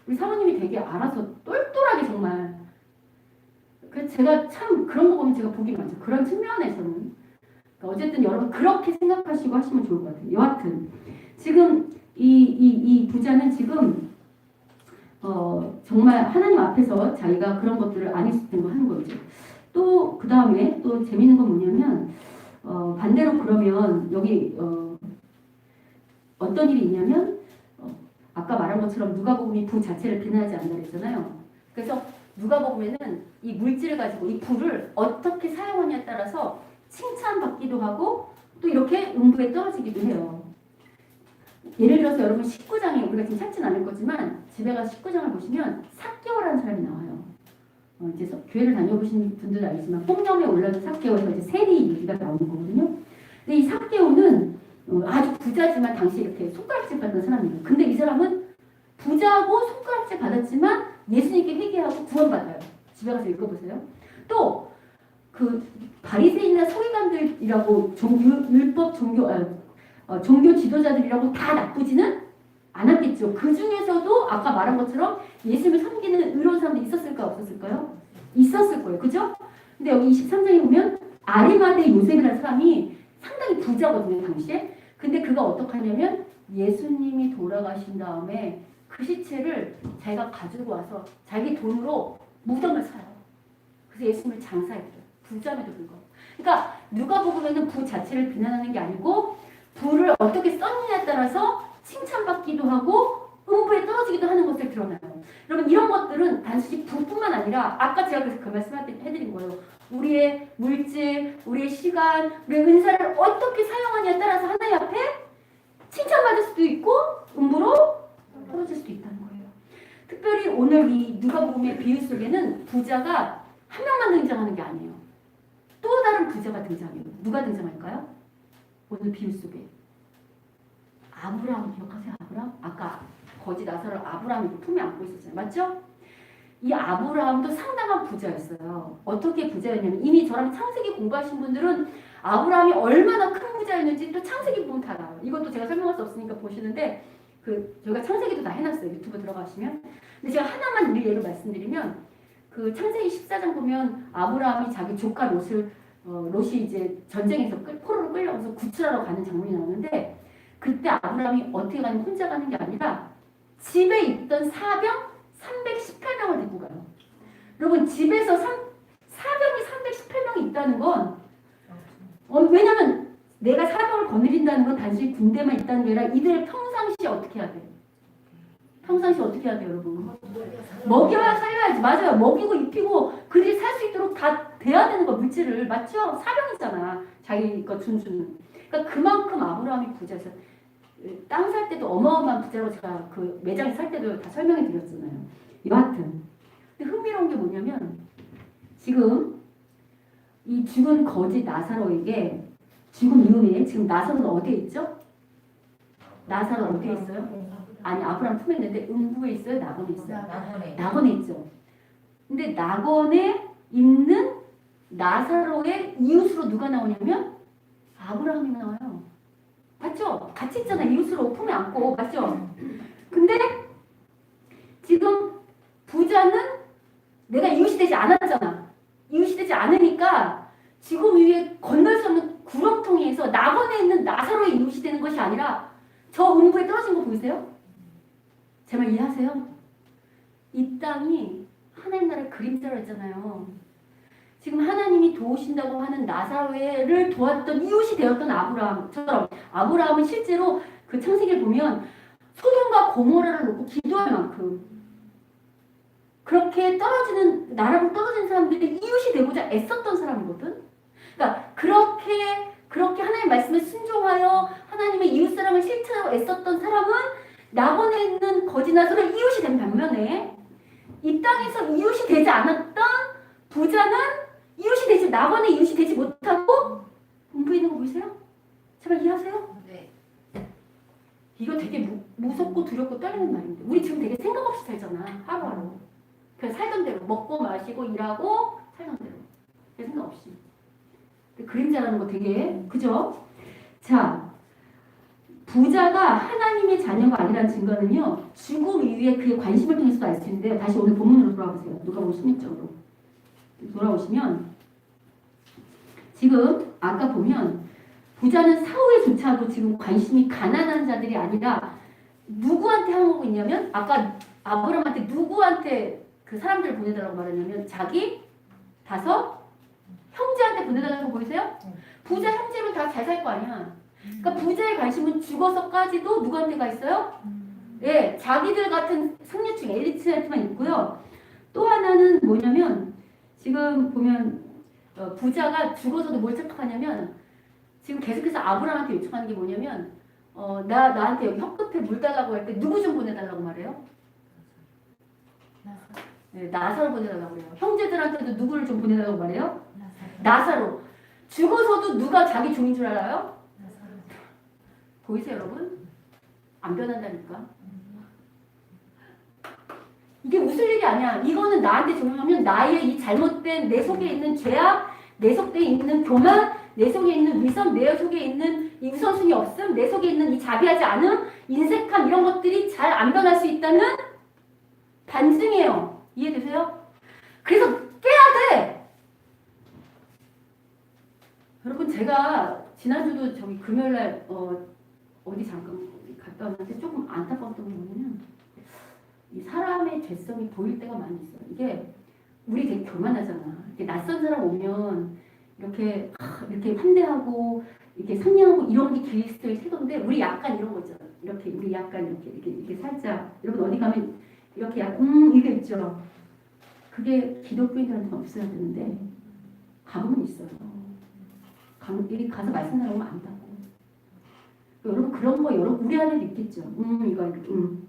우리 사모님이 되게 알아서 똘똘하게 정말 제가 참 그런 거 보면 제가 복이 많죠. 그런 측면에서는. 그러니까 어쨌든 여러분 그렇게 생각하시고 하시면 좋을 것 같아요. 여하튼 지금 이 부자는 지금 정말 하나님 앞에서 자기가 그런 것들을 안 했을 때 하는 거죠. 또 그 다음에 또 재밌는 건 뭐냐면 반대로 그러면 여기 어떤 일이 있냐면 아까 말한 것처럼 누가복음이 부 자체를 비난하지 않는다 그랬잖아요. 그래서 누가복음에는 이 물질을 가지고 이 부를 어떻게 사용하냐에 따라서 칭찬받기도 하고 또 이렇게 음부에 떨어지기도 해요. 예를 들어서 여러분 19장에 우리가 지금 찾진 않을 거지만 집에 가서 19장을 보시면 삭개오라는 사람이 나와요. 이제 교회를 다녀보신 분들도 알지만 뽕념에 올라온 삭개오에서 이제 세리 얘기가 나오는 거거든요. 근데 이 삭개오는 아주 부자지만 당시 이렇게 손가락질 받던 사람이에요. 근데 이 사람은 부자고 손가락질 받았지만 예수님께 회개하고 구원받아요. 집에 가서 읽어보세요. 또 그 바리새인이나 서기관들이라고 율법 종교 지도자들이라고 다 나쁘지는 않았겠죠. 그 중에서도 아까 말한 것처럼 예수님을 섬기는 의로운 사람들이 있었을까요? 없었을까요? 있었을 거예요. 그죠? 근데 여기 23장에 보면 아리마대 요셉이라는 사람이 상당히 부자거든요. 당시에. 근데 그가 어떻게 하냐면 예수님이 돌아가신 다음에 그 시체를 자기가 가지고 와서 자기 돈으로 무덤을 사요. 그래서 예수님을 장사했어요. 부자임에도 불구하고. 그러니까 누가복음에는 부 자체를 비난하는 게 아니고 부를 어떻게 썼느냐에 따라서 칭찬받기도 하고 음부에 떨어지기도 하는 것을 드러나요. 여러분 이런 것들은 단순히 부뿐만 아니라 아까 제가 그래서 그 말씀 해드린 거예요. 우리의 물질, 우리의 시간, 우리의 은사를 어떻게 사용하냐에 따라서 하나님 앞에 칭찬받을 수도 있고 음부로 떨어질 수도 있다는 거예요. 특별히 오늘 이 누가복음의 비유 속에는 부자가 한 명만 등장하는 게 아니에요. 또 다른 부자가 등장해요. 누가 등장할까요? 오늘 비유 속에 아브라함 기억하세요? 아브라함? 아까 거지 나사를 아브라함이 품에 안고 있었잖아요. 맞죠? 이 아브라함도 상당한 부자였어요. 어떻게 부자였냐면 이미 저랑 창세기 공부하신 분들은 아브라함이 얼마나 큰 부자였는지 또 창세기 보면 다 나와요. 이것도 제가 설명할 수 없으니까 보시는데 저희가 창세기도 다 해놨어요. 유튜브 들어가시면. 근데 제가 하나만 예로 말씀드리면 그 창세기 14장 보면 아브라함이 자기 조카 롯이 이제 전쟁에서 포로로 끌려가서 구출하러 가는 장면이 나오는데 그때 아브라함이 어떻게 가냐면 혼자 가는 게 아니라 집에 있던 사병 318명을 데리고 가요. 여러분 집에서 사병이 318명이 있다는 건 왜냐면 내가 사병을 거느린다는 건 단순히 군대만 있다는 게 아니라 이들을 평상시에 어떻게 해야 돼요? 평상시에 어떻게 해야 돼요, 여러분? 먹여야 살려야지. 맞아요. 먹이고 입히고 그들이 살 수 있도록 다 돼야 되는 거 물질을. 맞죠? 사병이잖아. 자기 거 준수는. 그러니까 그만큼 아브라함이 부자였어요. 땅 살 때도 어마어마한 부자라고 제가 그 매장에 살 때도 다 설명해 드렸잖아요. 여하튼. 근데 흥미로운 게 뭐냐면 지금 이 죽은 거지 나사로에게 죽은 이후에 지금 나사로는 어디에 있죠? 나사로 어디에 있어요? 아니 아브라함 품에 있는데 음부에 있어요? 낙원에 있어요? 낙원에 있죠. 근데 낙원에 있는 나사로의 이웃으로 누가 나오냐면 아브라함이 나와요. 맞죠? 같이 있잖아. 이웃으로 품에 안고. 맞죠? 근데 지금 부자는 내가 이웃이 되지 않았잖아. 이웃이 되지 않으니까 지금 위에 건널 수 없는 구렁텅이에서 낙원에 있는 나사로의 이웃이 되는 것이 아니라 저 음부에 떨어진 거 보이세요? 제 말 이해하세요? 이 땅이 하나님 나라의 그림자로 했잖아요. 지금 하나님이 도우신다고 하는 나사로를 도왔던 이웃이 되었던 아브라함처럼 아브라함은 실제로 그 창세기를 보면 소돔과 고모라를 놓고 기도할 만큼 그렇게 떨어지는 나라로 떨어진 사람들이 이웃이 되고자 애썼던 사람이거든. 그러니까 그렇게 하나님의 말씀에 순종하여 하나님의 이웃사랑을 실천하고 애썼던 사람은 낙원에 있는 거지 나사로의 이웃이 된 반면에 이 땅에서 이웃이 되지 않았던 부자는 이웃이 되지 낙원의 이웃이 되지 못하고 음부에 있는 거 보이세요? 제발 이해하세요? 네. 이거 되게 무섭고 두렵고 떨리는 말인데 우리 지금 되게 생각 없이 살잖아. 하루하루. 그냥 살던 대로 먹고 마시고 일하고 살던 대로. 생각 없이. 그림자라는 거 되게 그죠? 자, 부자가 하나님의 자녀가 아니라는 증거는요. 죽음 이후에 그의 관심을 통해서도 알 수 있는데 다시 오늘 본문으로 돌아보세요. 누가복음 16장으로. 돌아오시면 지금 아까 보면 부자는 사후에조차도 지금 관심이 가난한 자들이 아니라 누구한테 하고 있냐면 아까 아브라함한테 누구한테 그 사람들을 보내달라고 말했냐면 자기 5 형제한테 보내달라는 거 보이세요? 부자 형제면 다 잘 살 거 아니야. 그러니까 부자의 관심은 죽어서까지도 누구한테 가 있어요? 예, 자기들 같은 승려층 엘리트한테만 있고요. 또 하나는 뭐냐면 지금 보면 부자가 죽어서도 뭘 착각하냐면 지금 계속해서 아브라함한테 요청하는 게 뭐냐면 나한테 여기 혀끝에 물 달라고 할 때 누구 좀 보내달라고 말해요? 네, 나사로 보내달라고 그래요. 형제들한테도 누구를 좀 보내달라고 말해요? 나사로. 죽어서도 누가 자기 종인 줄 알아요? 보이세요 여러분? 안 변한다니까. 이게 웃을 일이 아니야. 이거는 나한테 적용하면 나의 이 잘못된 내 속에 있는 죄악, 내 속에 있는 교만, 내 속에 있는 위선, 내 속에 있는 이 우선순위 없음, 내 속에 있는 이 자비하지 않음, 인색함 이런 것들이 잘 안 변할 수 있다는 반증이에요. 이해되세요? 그래서 깨야 돼. 여러분 제가 지난주도 저기 금요일날 어디 잠깐 갔다 왔는데 조금 안타까웠던 게 뭐냐면 이 사람의 죄성이 보일 때가 많이 있어요. 이게 우리 되게 교만하잖아. 이렇게 낯선 사람 오면 이렇게 환대하고 이렇게 상냥하고 이런 게 그리스도의 태도인데 우리 약간 이런 거 있잖아. 이렇게 우리 약간 이렇게 살짝 여러분 어디 가면 이렇게 약간 이게 있죠. 그게 기독교인들한테는 없어야 되는데 가보면 있어요. 가서 말씀 나누면 안다고. 여러분 그런 거 여러분 우리 안에도 있겠죠. 이거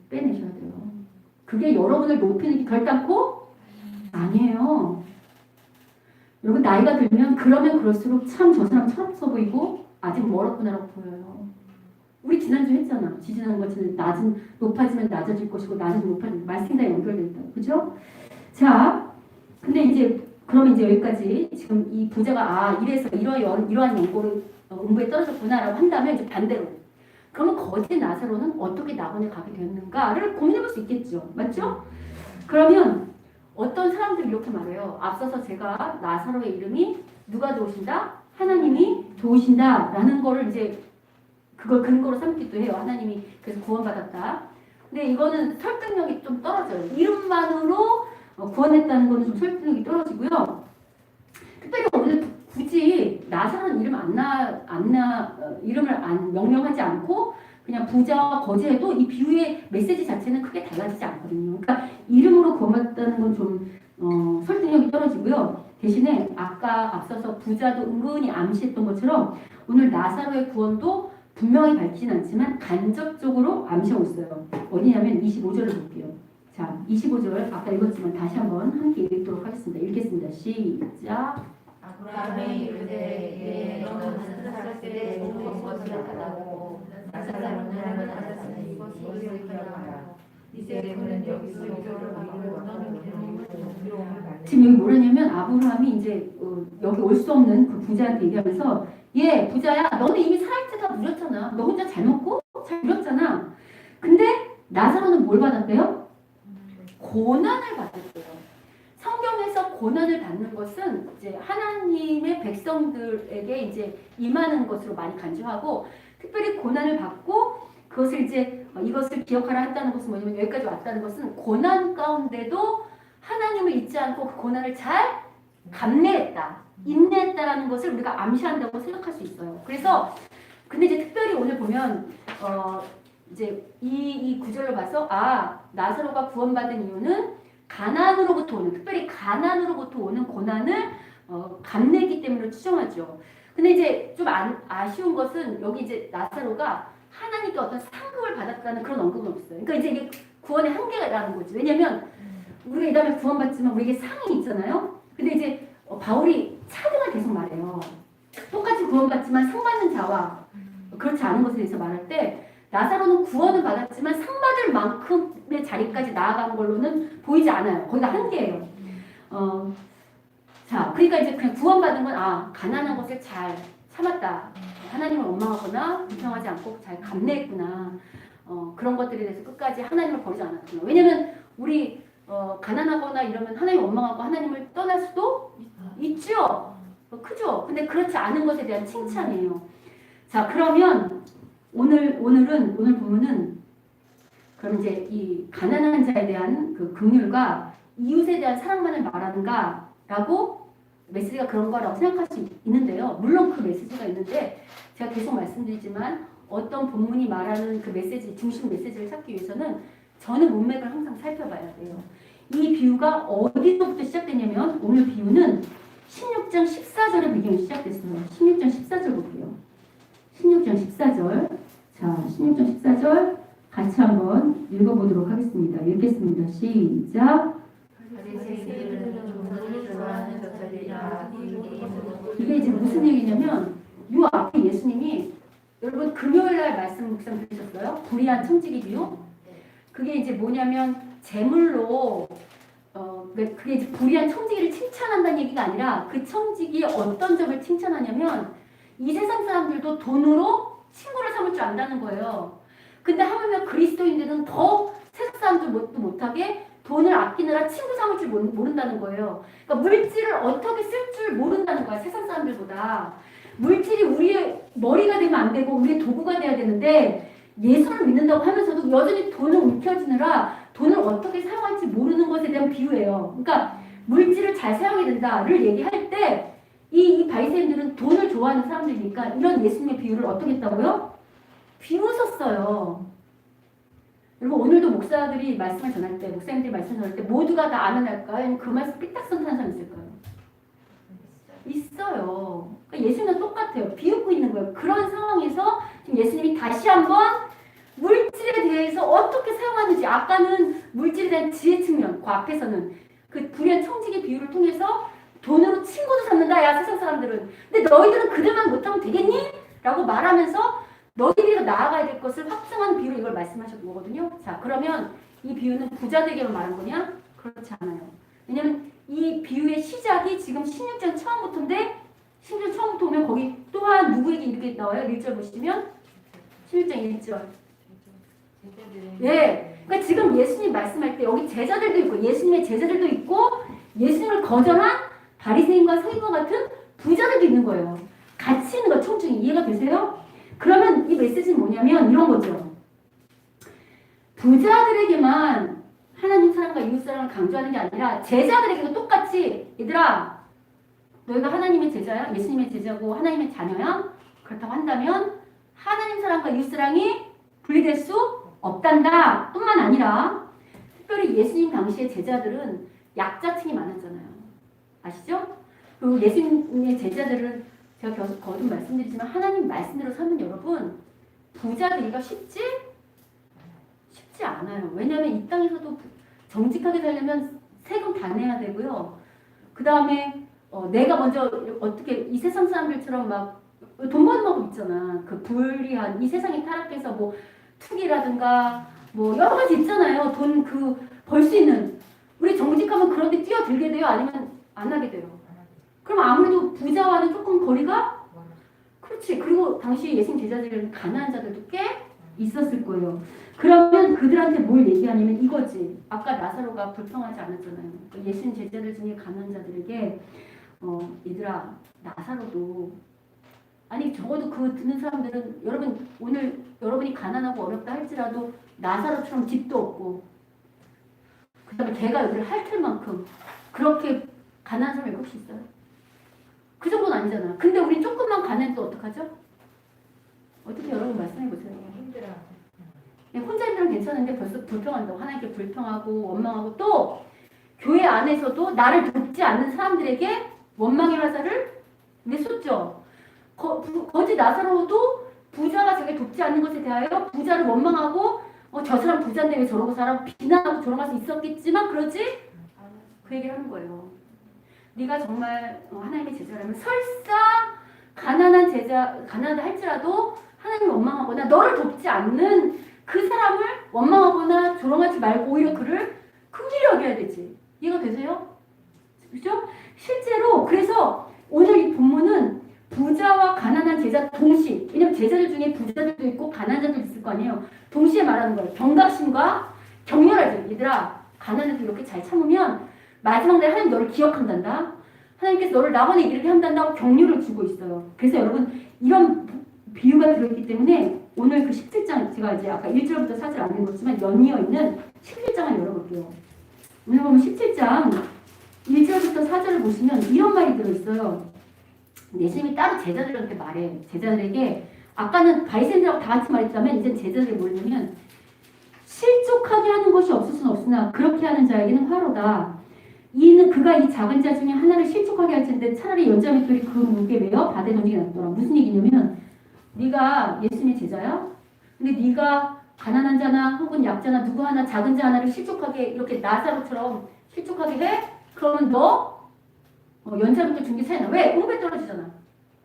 빼내셔야 돼요. 그게 여러분을 높이는 게 결단코 아니에요. 여러분 나이가 들면 그러면 그럴수록 참 저 사람 철없어 보이고 아직 멀었구나라고 보여요. 우리 지난주 했잖아. 지지난 것처럼 낮은 높아지면 낮아질 것이고 낮은 높아지면 말씀이 다 연결된다. 그죠? 자, 근데 이제 그러면 이제 여기까지 지금 이 부자가 이래서 이러한 연구에 떨어졌구나라고 한다면 이제 반대로 그러면 거짓 나사로는 어떻게 낙원에 가게 되었는가를 고민해볼 수 있겠죠. 맞죠? 그러면 어떤 사람들이 이렇게 말해요. 앞서서 제가 나사로의 이름이 누가 도우신다? 하나님이 도우신다라는 거를 이제 그걸 근거로 삼기도 해요. 하나님이 그래서 구원받았다. 근데 이거는 설득력이 좀 떨어져요. 이름만으로 구원했다는 거는 좀 설득력이 떨어지고요. 특별히 오늘 굳이 나사로는 이름을 명명하지 않고 그냥 부자와 거지해도 이 비유의 메시지 자체는 크게 달라지지 않거든요. 그러니까 이름으로 구원받았다는 건 좀 설득력이 떨어지고요. 대신에 아까 앞서서 부자도 은근히 암시했던 것처럼 오늘 나사로의 구원도 분명히 밝히진 않지만 간접적으로 암시하고 있어요. 어디냐면 25절을 볼게요. 자, 25절 아까 읽었지만 다시 한번 함께 읽도록 하겠습니다. 읽겠습니다. 시작. 아브라함의 이르되 너는 살때 좋은 것을 받았고 나사로는 하나님을 받았으니 이것을 기억하라. 이제 그는 여기서 요절을 하고 너는 괴로움을 받는. 지금 여기 뭐라냐면 아브라함이 이제 여기 올 수 없는 그 부자한테 얘기하면서 부자야 너는 이미 살아있을 때 다 누렸잖아. 너 혼자 잘 먹고 잘 누렸잖아. 근데 나사로는 뭘 받았대요? 고난을 받았대요. 성경에서 고난을 받는 것은 이제 하나님의 백성들에게 이제 임하는 것으로 많이 간주하고 특별히 고난을 받고 그것을 이제 이것을 기억하라 했다는 것은 뭐냐면 여기까지 왔다는 것은 고난 가운데도 하나님을 잊지 않고 그 고난을 잘 감내했다, 인내했다라는 것을 우리가 암시한다고 생각할 수 있어요. 그래서 근데 이제 특별히 오늘 보면 이제 이 구절로 봐서 나사로가 구원받은 이유는 가난으로부터 오는 특별히 가난으로부터 오는 고난을 감내기 때문에 추정하죠. 근데 이제 좀 아쉬운 것은 여기 이제 나사로가 하나님께 어떤 상급을 받았다는 그런 언급은 없어요. 그러니까 이제 이게 구원의 한계라는 거지. 왜냐면 우리가 이 다음에 구원받지만 우리에게 상이 있잖아요. 근데 이제 바울이 차등을 계속 말해요. 똑같이 구원받지만 상 받는 자와 그렇지 않은 것에 대해서 말할 때 나사로는 구원을 받았지만 상 받을 만큼의 자리까지 나아간 걸로는 보이지 않아요. 거기가 한계예요. 자, 그러니까 이제 그냥 구원받은 건 가난한 것을 잘 참았다. 하나님을 원망하거나 불평하지 않고 잘 감내했구나. 그런 것들에 대해서 끝까지 하나님을 버리지 않았구나. 왜냐면 우리 가난하거나 이러면 하나님 원망하고 하나님을 떠날 수도 있죠. 크죠. 근데 그렇지 않은 것에 대한 칭찬이에요. 자, 그러면 오늘 부분은 그럼 이제 이 가난한 자에 대한 그 긍휼과 이웃에 대한 사랑만을 말하는가라고 메시지가 그런 거라고 생각할 수 있는데요. 물론 그 메시지가 있는데 제가 계속 말씀드리지만 어떤 본문이 말하는 그 메시지, 중심 메시지를 찾기 위해서는 저는 문맥을 항상 살펴봐야 돼요. 이 비유가 어디서부터 시작되냐면 오늘 비유는 16장 14절의 배경이 시작됐어요. 16장 14절 볼게요. 16장 14절. 자, 16장 14절 같이 한번 읽어보도록 하겠습니다. 읽겠습니다. 시작. 이게 이제 무슨 얘기냐면 이 앞에 예수님이 여러분 금요일날 말씀 묵상 들으셨어요? 불의한 청지기 비유? 그게 이제 뭐냐면 재물로 그게 이제 불의한 청지기를 칭찬한다는 얘기가 아니라 그 청지기의 어떤 점을 칭찬하냐면 이 세상 사람들도 돈으로 친구를 삼을 줄 안다는 거예요. 근데 하물며 그리스도인들은 더 세상 사람들도 못하게 돈을 아끼느라 친구 삼을 줄 모른다는 거예요. 그러니까 물질을 어떻게 쓸 줄 모른다는 거야. 세상 사람들보다. 물질이 우리의 머리가 되면 안 되고 우리의 도구가 돼야 되는데 예수를 믿는다고 하면서도 여전히 돈을 움켜쥐느라 돈을 어떻게 사용할지 모르는 것에 대한 비유예요. 그러니까 물질을 잘 사용해야 된다를 얘기할 때 이 바리새인들은 돈을 좋아하는 사람들이니까 이런 예수님의 비유를 어떻게 했다고요? 비웃었어요. 여러분 오늘도 목사님들이 말씀을 전할 때 모두가 다 아멘 할까요? 아니면 그 말씀 삐딱선 타는 사람 있을까요? 있어요. 그러니까 예수님은 똑같아요. 비웃고 있는 거예요. 그런 상황에서 지금 예수님이 다시 한번 물질에 대해서 어떻게 사용하는지, 아까는 물질에 대한 지혜 측면, 그 앞에서는 그 불의한 청지기 비유를 통해서 돈으로 친구도 삼는다, 야 세상 사람들은. 근데 너희들은 그들만 못하면 되겠니? 라고 말하면서 너희들이 나아가야 될 것을 확증하는 비유로 이걸 말씀하셨던 거거든요. 자, 그러면 이 비유는 부자들에게만 말한 거냐? 그렇지 않아요. 왜냐면 이 비유의 시작이 지금 16장 처음부터인데 16장 처음부터 오면 거기 또한 누구에게 이렇게 나와요? 1절 보시면 16장 1절. 예, 그러니까 지금 예수님 말씀할 때 여기 제자들도 있고 예수님의 제자들도 있고 예수님을 거절한 바리새인과 서기과 같은 부자들도 있는 거예요. 같이 있는 거 총중이 이해가 되세요? 그러면 이 메시지는 뭐냐면 이런 거죠. 부자들에게만 하나님 사랑과 이웃 사랑을 강조하는 게 아니라 제자들에게도 똑같이 얘들아 너희가 하나님의 제자야? 예수님의 제자고 하나님의 자녀야? 그렇다고 한다면 하나님 사랑과 이웃 사랑이 분리될 수 없단다 뿐만 아니라 특별히 예수님 당시의 제자들은 약자층이 많았잖아요. 아시죠? 그리고 예수님의 제자들은 제가 거듭 말씀드리지만 하나님 말씀대로 사는 여러분 부자 되기가 쉽지 않아요. 왜냐하면 이 땅에서도 정직하게 살려면 세금 다 내야 되고요. 그 다음에 내가 먼저 어떻게 이 세상 사람들처럼 막 돈 버는 방법 있잖아. 그 불리한 이 세상이 타락해서 뭐 투기라든가 뭐 여러 가지 있잖아요. 돈 벌 수 있는 우리 정직하면 그런 데 뛰어들게 돼요? 아니면 안 하게 돼요? 그럼 아무래도 부자와는 조금 거리가 그렇지. 그리고 당시 예수님 제자들은 가난한 자들도 꽤 있었을 거예요. 그러면 그들한테 뭘 얘기하냐면 이거지. 아까 나사로가 불평하지 않았잖아요. 예수님 제자들 중에 가난한 자들에게 얘들아 나사로도 아니 적어도 그 듣는 사람들은 여러분 오늘 여러분이 가난하고 어렵다 할지라도 나사로처럼 집도 없고 그 다음에 걔가 여기를 핥을 만큼 그렇게 가난한 사람이 혹시 있어요? 그 정도는 아니잖아. 근데 우리 조금만 가난해도 어떡하죠? 어떻게 여러분 말씀해 보세요. 힘들어. 혼자 힘들면 괜찮은데 벌써 불평한다고 하나님께 불평하고 원망하고 또 교회 안에서도 나를 돕지 않는 사람들에게 원망의 화살을 내쏟죠. 거지 나사로도 부자가 자기를 돕지 않는 것에 대하여 부자를 원망하고 저 사람 부자인데 왜 저러고 살아 비난하고 저러고 할 수 있었겠지만 그러지? 그 얘기를 하는 거예요. 네가 정말 하나님의 제자라면 설사 가난하다 할지라도 하나님을 원망하거나 너를 돕지 않는 그 사람을 원망하거나 조롱하지 말고 오히려 그를 긍휼히 여겨야 되지. 이해가 되세요? 그렇죠? 실제로 그래서 오늘 이 본문은 부자와 가난한 제자 동시, 왜냐면 제자들 중에 부자들도 있고 가난한 자들도 있을 거 아니에요. 동시에 말하는 거예요. 경각심과 격렬하죠. 얘들아 가난해도 이렇게 잘 참으면 마지막 날 하나님 너를 기억한단다. 하나님께서 너를 낙원에 이르게 한단다고 격려를 주고 있어요. 그래서 여러분 이런 비유가 들어있기 때문에 오늘 그 17장 제가 이제 아까 1절부터 4절 안 읽었지만 연이어 있는 17장을 열어볼게요. 오늘 보면 17장 1절부터 4절을 보시면 이런 말이 들어있어요. 예수님이 따로 제자들한테 말해. 제자들에게 아까는 바리새인들하고 다 같이 말했다면 이제 제자들이 뭐냐면 실족하게 하는 것이 없을 수는 없으나 그렇게 하는 자에게는 화로다. 이는 그가 이 작은 자 중에 하나를 실족하게 할 텐데 차라리 연자맷돌이 그 무게 매어 바다에 던지게 낫더라. 무슨 얘기냐면 네가 예수님의 제자야? 근데 네가 가난한 자나 혹은 약자나 누구 하나 작은 자 하나를 실족하게 이렇게 나사로처럼 실족하게 해? 그러면 너 연자부터 중기 차이나. 왜? 공부에 떨어지잖아.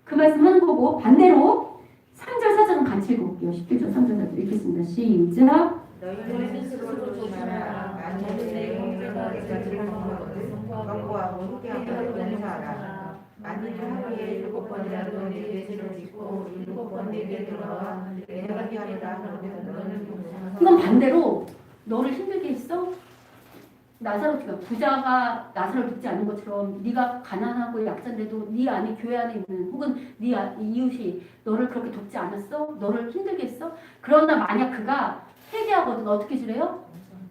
그 말씀 하는 거고 반대로 3절 4절은 같이 읽어볼게요. 17절 3절 4절 읽겠습니다. 시작. 너희는 스스로 조심하라. 만일 내 형제가 내가 들은 것을 너와 함께하고 용서하라. 만일 하루에 7번이라도 내게 죄를 짓고 7번 내게 돌아와 내가 피하리라 하면 너는 용서하라. 이건 반대로 너를 힘들게 했어? 나사로가 부자가 나사로를 돕지 않는 것처럼 네가 가난하고 약자인데도 네 안에 교회 안에 있는 혹은 네 이웃이 너를 그렇게 돕지 않았어? 너를 힘들게 했어? 그러나 만약 그가 회개하거든 어떻게 주래요?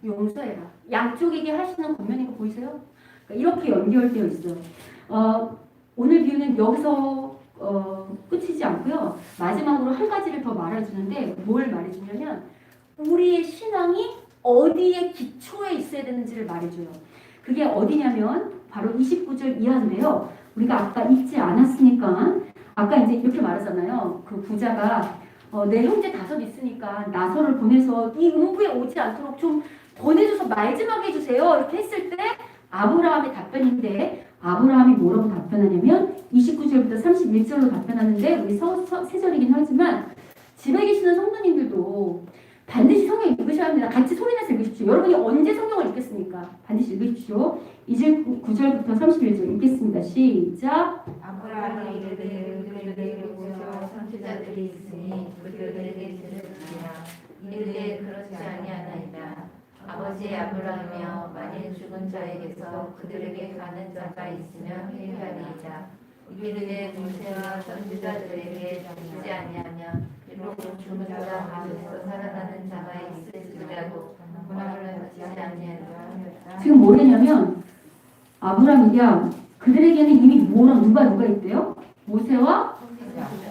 용서해라. 양쪽에게 하시는 권면인 거 보이세요? 그러니까 이렇게 연결되어 있어요. 오늘 비유는 여기서 끝이지 않고요. 마지막으로 한 가지를 더 말해주는데 뭘 말해주냐면 우리의 신앙이 어디에 기초에 있어야 되는지를 말해줘요. 그게 어디냐면 바로 29절 이하인데요. 우리가 아까 읽지 않았으니까 아까 이제 이렇게 말하잖아요. 그 부자가 내 형제 5 있으니까 나서를 보내서 이 음부에 오지 않도록 좀 보내줘서 말 좀 하게 해주세요. 이렇게 했을 때 아브라함의 답변인데 아브라함이 뭐라고 답변하냐면 29절부터 31절로 답변하는데 우리 세절이긴 하지만 집에 계시는 성도님들도 반드시 성경 읽으셔야 합니다. 같이 소리내서 읽으십시오. 여러분이 언제 성경을 읽겠습니까? 반드시 읽으십시오. 9절부터 31절 읽겠습니다. 시작. 아브라함이 이르되 그들에게 모세와 선지자들이 있으니 그들에게 죄를 지으라. 이르되 그렇지 아니하나이다. 아버지 아브라함이여 만일 죽은 자에게서 그들에게 가는 자가 있으면 회개하리이다. 이르되 모세와 선지자들에게 죽지 아니하며 비록 죽은 자가 가운데서 살아나는 자가 있을지라도 고난을 받지 아니하리라. 지금 뭐냐면 아브라함이 그들에게는 이미 누가 있대요? 모세와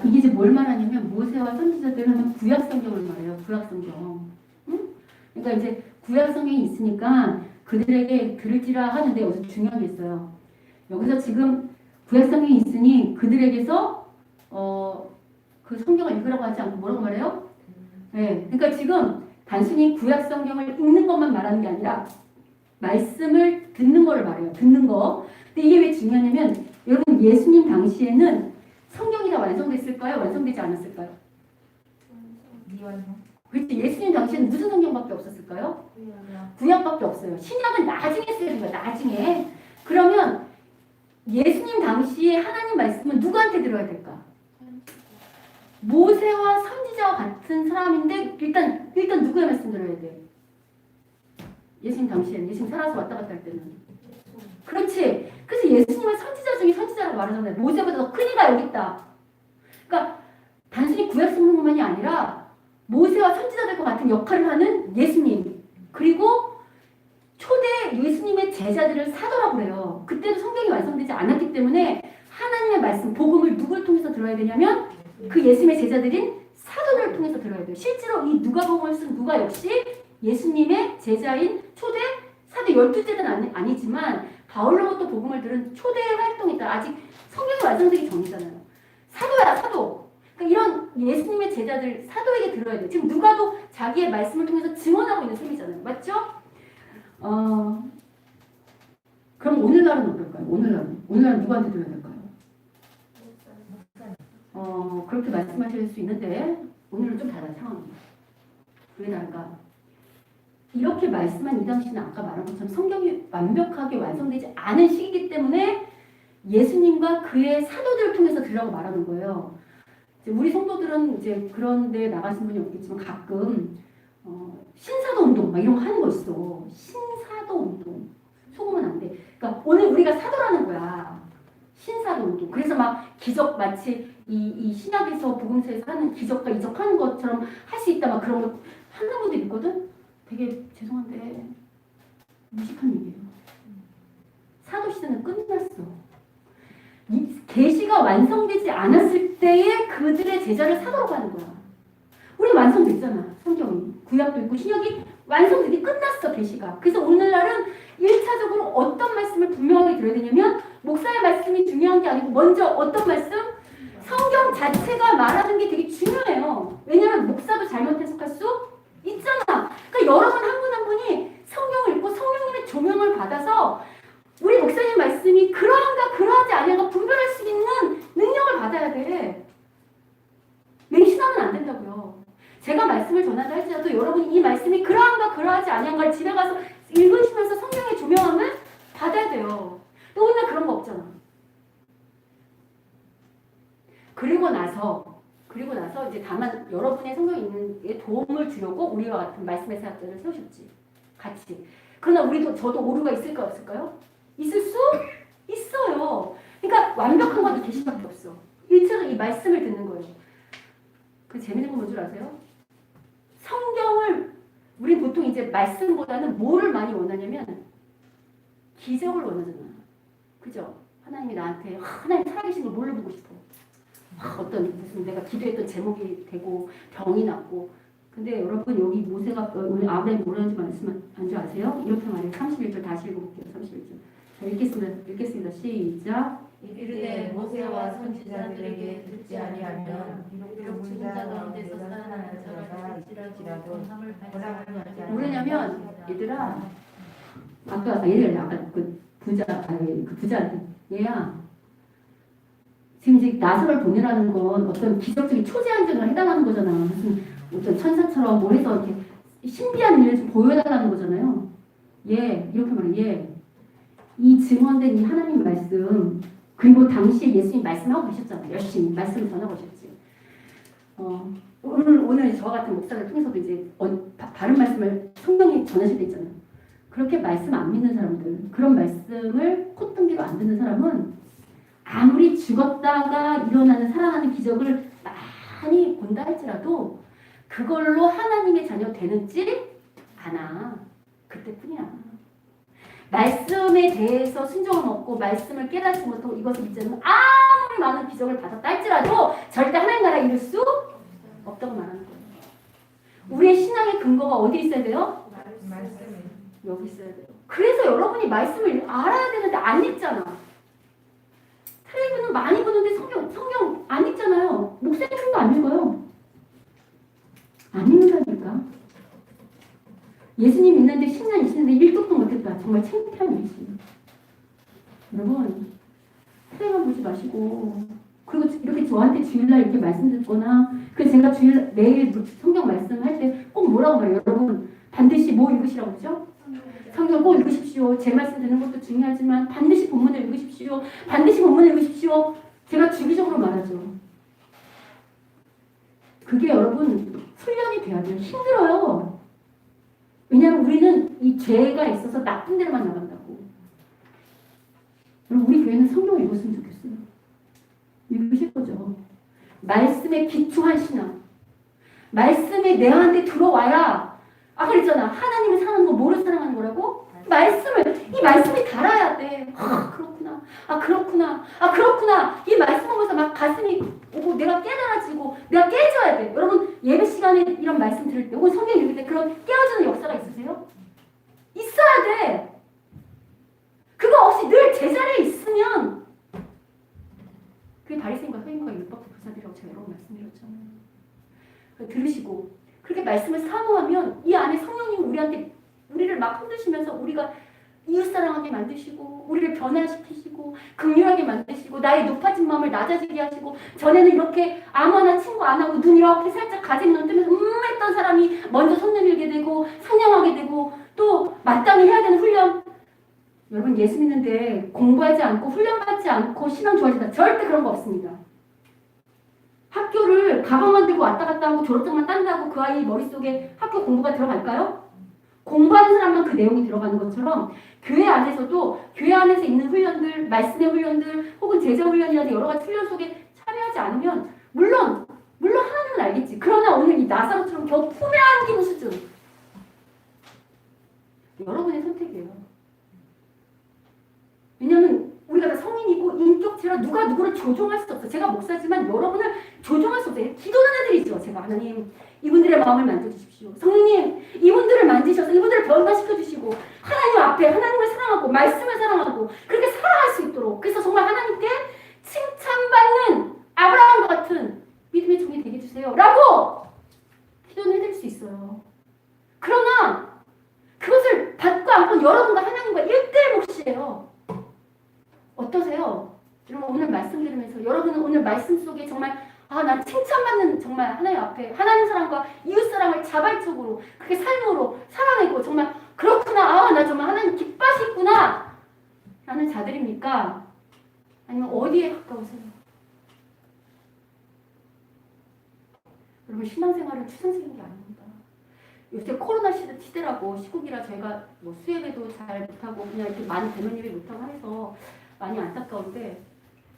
이게 이제 뭘 말하냐면 모세와 선지자들 하면 구약 성경을 말해요. 구약 성경. 응? 그러니까 이제 구약 성경이 있으니까 그들에게 들을지라 하는데 여기서 중요한 게 있어요. 여기서 지금 구약 성경이 있으니 그들에게서 그 성경을 읽으라고 하지 않고 뭐라고 말해요? 네, 그러니까 지금 단순히 구약 성경을 읽는 것만 말하는 게 아니라 말씀을 듣는 거를 말해요. 듣는 거. 근데 이게 왜 중요하냐면 여러분 예수님 당시에는 성경이 다 완성됐을까요? 완성되지 않았을까요? 그렇지. 예수님 당시에는 무슨 성경밖에 없었을까요? 구약밖에 없어요. 신약은 나중에 쓰여진 거예요. 나중에. 그러면 예수님 당시에 하나님 말씀은 누구한테 들어야 될까? 모세와 선지자와 같은 사람인데 일단 누구의 말씀 들어야 돼? 예수님 당시에는 예수님 살아서 왔다 갔다 할 때는 그렇지. 그래서 예수님은 선지자 중에 선지자라고 말하잖아요. 모세보다 더 큰 이가 여기 있다. 그러니까 단순히 구약 성경만이 아니라 모세와 선지자들과 같은 역할을 하는 예수님 그리고 초대 예수님의 제자들을 사도라고 그래요. 그때도 성경이 완성되지 않았기 때문에 하나님의 말씀, 복음을 누굴 통해서 들어야 되냐면 그 예수님의 제자들인 사도들을 통해서 들어야 돼요. 실제로 이 누가복음을 쓴 누가 역시 예수님의 제자인 초대 사도 12제자는 아니지만 바울로부터 복음을 들은 초대 활동이다. 아직 성경이 완성되기 전이잖아요. 사도야 사도. 그러니까 이런 예수님의 제자들 사도에게 들어야 돼요. 지금 누가도 자기의 말씀을 통해서 증언하고 있는 셈이잖아요. 맞죠? 그럼 오늘날은 어떨까요? 오늘날은 누구한테 들어야 될까요? 그렇게 말씀하실 수 있는데 오늘은 좀 다른 상황입니다. 왜 다른가? 이렇게 말씀한 이 당시는 아까 말한 것처럼 성경이 완벽하게 완성되지 않은 시기이기 때문에 예수님과 그의 사도들을 통해서 들으라고 말하는 거예요. 이제 우리 성도들은 이제 그런 데 나가신 분이 없겠지만 가끔 신사도 운동 막 이런 거 하는 거 있어. 신사도 사도 운동. 속으면 안 돼. 그러니까 오늘 우리가 사도라는 거야. 신사도 운동. 그래서 막 기적 마치 이 신약에서 복음서에서 하는 기적과 이적하는 것처럼 할 수 있다 막 그런 거 하는 분들 있거든. 되게 죄송한데 무식한 얘기예요. 사도 시대는 끝났어. 이 계시가 완성되지 않았을 때에 그들의 제자를 사도로 가는 거야. 우리 완성됐잖아. 성경이 구약도 있고 신약이 완성되기 끝났어. 계시가. 그래서 오늘날은 1차적으로 어떤 말씀을 분명하게 들어야 되냐면 목사의 말씀이 중요한 게 아니고 먼저 어떤 말씀? 성경 자체가 말하는 게 되게 중요해요. 왜냐하면 목사도 잘못 해석할 수 있잖아. 그러니까 여러분 한 분 한 분이 성경을 읽고 성령님의 조명을 받아서 우리 목사님 말씀이 그러한가 그러하지 아니한가 분별할 수 있는 능력을 받아야 돼. 맹신하면 안 된다고요. 제가 말씀을 전한다 할지라도 여러분이 이 말씀이 그러한가 그러하지 아니한가를 집에 가서 읽으시면서 성령의 조명함을 받아야 돼요. 또 오늘 그런 거 없잖아. 그리고 나서 이제 다만 여러분의 성경에 있는 게 도움을 주려고 우리와 같은 말씀의 사역자를 세우셨지. 같이. 그러나 우리도 저도 오류가 있을까 없을까요? 있을 수 있어요. 그러니까 완벽한 건 계시밖에 없어. 일차로 이 말씀을 듣는 거예요. 그 재밌는 건 뭔지 아세요? 성경을 우리 보통 이제 말씀보다는 뭐를 많이 원하냐면 기적을 원하잖아. 그죠? 하나님이 나한테 하나님 살아계신 걸 뭘로 보고 싶어? 어떤 무슨 내가 기도했던 제목이 되고 병이 났고. 근데 여러분 여기 모세가 오늘 아브라함이 뭐라는지 말씀 안 줄 아세요? 이렇게 말해요. 31절 다시 읽어볼게요. 31절. 자, 읽겠습니다. 시작. 이르되 모세와 선지자들에게 듣지 아니하면 비록 죽은 자 가운데서 살아나는 자가 있을지라도 허락을 하지 아니하리라. 뭐냐면 얘들아 아까 그 부자 얘야 지금 이제 나사를 보내라는 건 어떤 기적적인 초재앙증을 해달라는 거잖아. 무슨 어떤 천사처럼 뭐 해서 이렇게 신비한 일을 좀 보여달라는 거잖아요. 이렇게 말해. 이 증언된 이 하나님 말씀 그리고 당시에 예수님 말씀하고 계셨잖아요. 열심히 말씀을 전하고 계셨지. 오늘 저와 같은 목사를 통해서도 이제 다른 말씀을 성경에 전하실 때 있잖아요. 그렇게 말씀 안 믿는 사람들, 그런 말씀을 콧등기로 안 듣는 사람은 아무리 죽었다가 일어나는 살아나는 기적을 많이 본다 할지라도 그걸로 하나님의 자녀 되는지 않아. 그때뿐이야. 말씀에 대해서 순종을 먹고 말씀을 깨닫지 못하고 이것을 믿지 않으면 아무리 많은 기적을 받았다 할지라도 절대 하나님 나라 이룰 수 없다고 말하는 거예요. 우리의 신앙의 근거가 어디 있어야 돼요? 말씀이 여기 있어야 돼요. 그래서 여러분이 말씀을 알아야 되는데 안 읽잖아. 텔레비는 많이 보는데 성경 안 읽잖아요. 목사님도 안 읽어요. 안 읽는다니까. 예수님 있는데 10년, 20년인데 1독도 못했다. 정말 창피한 일이지. 여러분, 텔레비만 보지 마시고 그리고 이렇게 저한테 주일날 이렇게 말씀 듣거나 그 제가 내일 성경 말씀할 때 꼭 뭐라고 말해요. 여러분 반드시 뭐 읽으시라고 그러죠? 성경 꼭 읽으십시오. 제 말씀 듣는 것도 중요하지만 반드시 본문을 읽으십시오. 반드시 본문을 읽으십시오. 제가 주기적으로 말하죠. 그게 여러분 훈련이 돼야 돼요. 힘들어요. 왜냐하면 우리는 이 죄가 있어서 나쁜 데로만 나간다고. 여러분 우리 교회는 성경을 읽었으면 좋겠어요. 읽으실 거죠. 말씀에 기초한 신앙. 말씀에 내 안에 들어와야 아까 그랬잖아. 하나님을 사랑하는 거 뭐를 사랑하는 거라고? 이 말씀이 달아야 돼. 그렇구나. 그렇구나. 이 말씀 보면서 막 가슴이 오고 내가 깨달아지고 내가 깨져야 돼. 여러분 예배 시간에 이런 말씀 들을 때 혹은 성경 읽을 때 그런 깨어지는 역사가 있으세요? 있어야 돼. 그거 없이 늘 제자리에 있으면 그게 바리새인과 서인과 율법교 부사들이라고 제가 여러 번 말씀드렸잖아요. 들으시고 그렇게 말씀을 사모하면 이 안에 성령님이 우리를 막 흔드시면서 우리가 이웃사랑하게 만드시고 우리를 변화시키시고 긍휼하게 만드시고 나의 높아진 마음을 낮아지게 하시고 전에는 이렇게 아무나 친구 안 하고 눈 이렇게 살짝 가진 눈 뜨면서 했던 사람이 먼저 손 내밀게 되고 상냥하게 되고 또 마땅히 해야 되는 훈련. 여러분 예수 믿는데 공부하지 않고 훈련받지 않고 신앙 좋아진다. 절대 그런 거 없습니다. 학교를 가방만 들고 왔다 갔다 하고 졸업장만 딴다고 그 아이 머릿속에 학교 공부가 들어갈까요? 공부하는 사람만 그 내용이 들어가는 것처럼 교회 안에서도 교회 안에서 있는 훈련들, 말씀의 훈련들 혹은 제자 훈련이라든지 여러 가지 훈련 속에 참여하지 않으면 물론 하나님은 알겠지. 그러나 오늘 이 나사로처럼 겨우 품에 안기는 수준. 여러분의 선택이에요. 왜냐하면 우리가 다 성인이고 인격체라 누가 누구를 조종할 수 없어. 제가 목사지만 여러분을 조종할 수 없어요. 기도는 해드리죠. 제가 하나님 이분들의 마음을 만져주십시오. 성령님 이분들을 만지셔서 이분들을 변화시켜 주시고 하나님 앞에 하나님을 사랑하고 말씀을 사랑하고 그렇게 살아갈 수 있도록 그래서 정말 하나님께 칭찬받는 아브라함과 같은 믿음의 종이 되게 해주세요. 라고 기도는 해드릴 수 있어요. 그러나 그것을 받고 않고 여러분과 하나님과 1대1 몫이에요. 어떠세요? 여러분 오늘 말씀 들으면서 여러분은 오늘 말씀 속에 정말 난 칭찬받는 정말 하나님 앞에 하나님 사랑과 이웃 사랑을 자발적으로 그렇게 삶으로 살아내고 정말 그렇구나 나 정말 하나님 기뻐하시구나 라는 자들입니까? 아니면 어디에 가까우세요? 여러분 신앙생활은 추상적인 게 아닙니다. 요새 코로나 시대라고 시국이라 저희가 뭐 수예배도 잘 못하고 그냥 이렇게 많이 대면 예배 못하고 해서 많이 안타까운데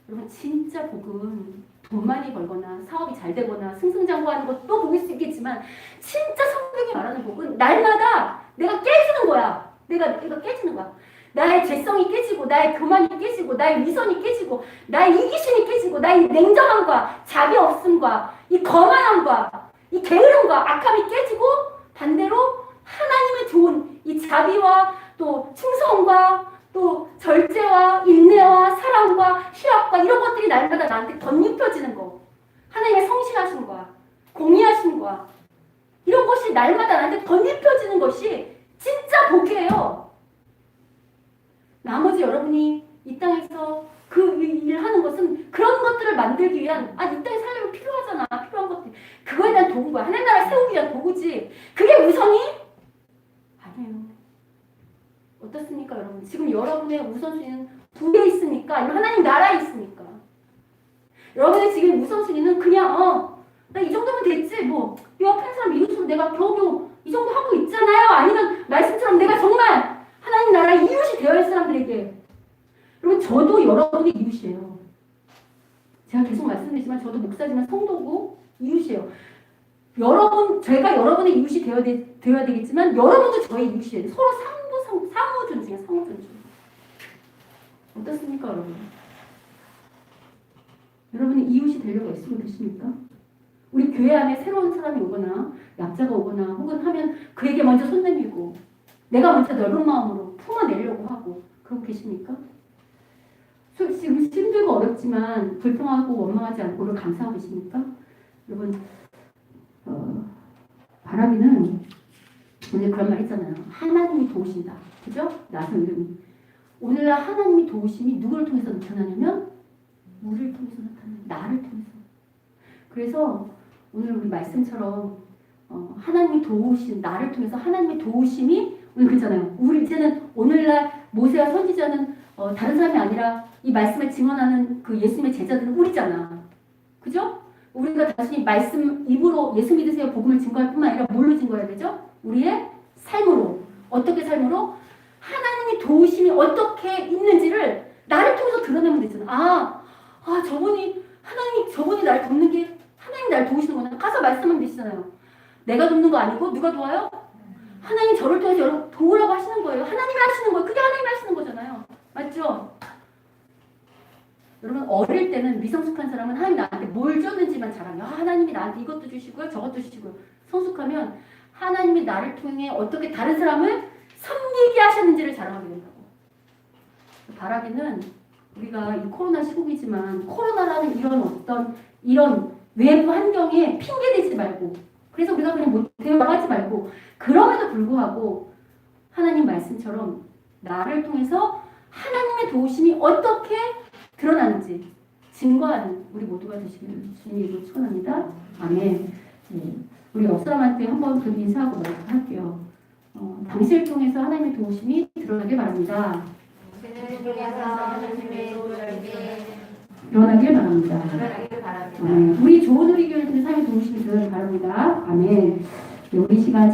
여러분 진짜 복은 돈 많이 벌거나 사업이 잘 되거나 승승장구하는 것도 복일 수 있겠지만 진짜 성경이 말하는 복은 날마다 내가 깨지는 거야. 내가 깨지는 거야. 나의 죄성이 깨지고 나의 교만이 깨지고 나의 위선이 깨지고 나의 이기심이 깨지고 나의 냉정함과 자비 없음과 이 거만함과 이 게으름과 악함이 깨지고 반대로 하나님의 좋은 이 자비와 또 충성과 또 절제와 인내와 사랑과 희락과 이런 것들이 날마다 나한테 덧입혀지는 거. 하나님의 성실하심과 공의하심과 이런 것이 날마다 나한테 덧입혀지는 것이 진짜 복이에요. 나머지 여러분이 이 땅에서 그 일을 하는 것은 그런 것들을 만들기 위한 이 땅에 살려면 필요하잖아. 필요한 것들. 그거에 대한 도구가 하나님 나라 세우기 위한 도구지. 그게 우선이? 아니에요. 어떻습니까 여러분? 지금 여러분의 우선순위는 두 개 있습니까? 아니면 하나님 나라에 있습니까? 여러분의 지금 우선순위는 그냥 나 이 정도면 됐지 뭐 옆에 사람 이웃으로 내가 겨우 이 정도 하고 있잖아요. 아니면 말씀처럼 내가 정말 하나님 나라 이웃이 되어야 할 사람들에게 여러분 저도 여러분의 이웃이에요. 제가 계속 말씀드리지만 저도 목사지만 성도고 이웃이에요. 제가 여러분의 이웃이 되어야 되겠지만 여러분도 저의 이웃이에요. 서로 상호 존중이에요. 상호 존중. 어떻습니까 여러분? 여러분이 이웃이 되려고 애쓰고 계십니까? 우리 교회 안에 새로운 사람이 오거나 약자가 오거나 혹은 하면 그에게 먼저 손 내밀고 내가 먼저 넓은 마음으로 품어내려고 하고 그러고 계십니까? 지금 힘들고 어렵지만 불평하고 원망하지 않고 오늘 감사하고 계십니까? 여러분 바람이는 오늘 그런 말 있잖아요. 하나님이 도우신다. 그죠? 나서 이름이. 오늘날 하나님이 도우심이 누구를 통해서 나타나냐면 우리를 통해서 나타나요. 나를 통해서. 그래서 오늘 우리 말씀처럼 하나님이 도우신 나를 통해서 하나님의 도우심이 오늘 그렇잖아요. 우리 이제는 오늘날 모세와 선지자는 다른 사람이 아니라 이 말씀을 증언하는 그 예수님의 제자들은 우리잖아. 그죠? 우리가 단순히 말씀 입으로 예수 믿으세요 복음을 증거할 뿐만 아니라 뭘로 증거해야 되죠? 우리의 삶으로. 어떻게 삶으로? 하나님이 도우심이 어떻게 있는지를 나를 통해서 드러내면 되잖아. 저분이 날 돕는 게 하나님이 날 도우시는구나. 가서 말씀하면 되시잖아요. 내가 돕는 거 아니고 누가 도와요? 하나님이 저를 통해서 여러분 도우라고 하시는 거예요. 하나님이 하시는 거예요. 그게 하나님이 하시는 거잖아요. 맞죠? 여러분 어릴 때는 미성숙한 사람은 하나님 나한테 뭘 줬는지만 자랑해요. 하나님이 나한테 이것도 주시고요. 저것도 주시고요. 성숙하면 하나님이 나를 통해 어떻게 다른 사람을 섬기게 하셨는지를 자랑하게 된다고. 바라기는 우리가 이 코로나 시국이지만 코로나라는 이런 외부 환경에 핑계대지 말고 그래서 우리가 그냥 못해요 하지 말고 그럼에도 불구하고 하나님 말씀처럼 나를 통해서 하나님의 도우심이 어떻게 드러나는지 증거하는 우리 모두가 되시기를 주님으로 축원합니다. 아멘. 네. 우리 옆 사람한테 한번 그 인사하고 말할게요. 당신을 통해서 하나님의 도우심이 드러나길 바랍니다. 드러나길 바랍니다. 우리 좋은 우리 교회 삶의 도우심이 드러나길 바랍니다. 아멘. 우리 시간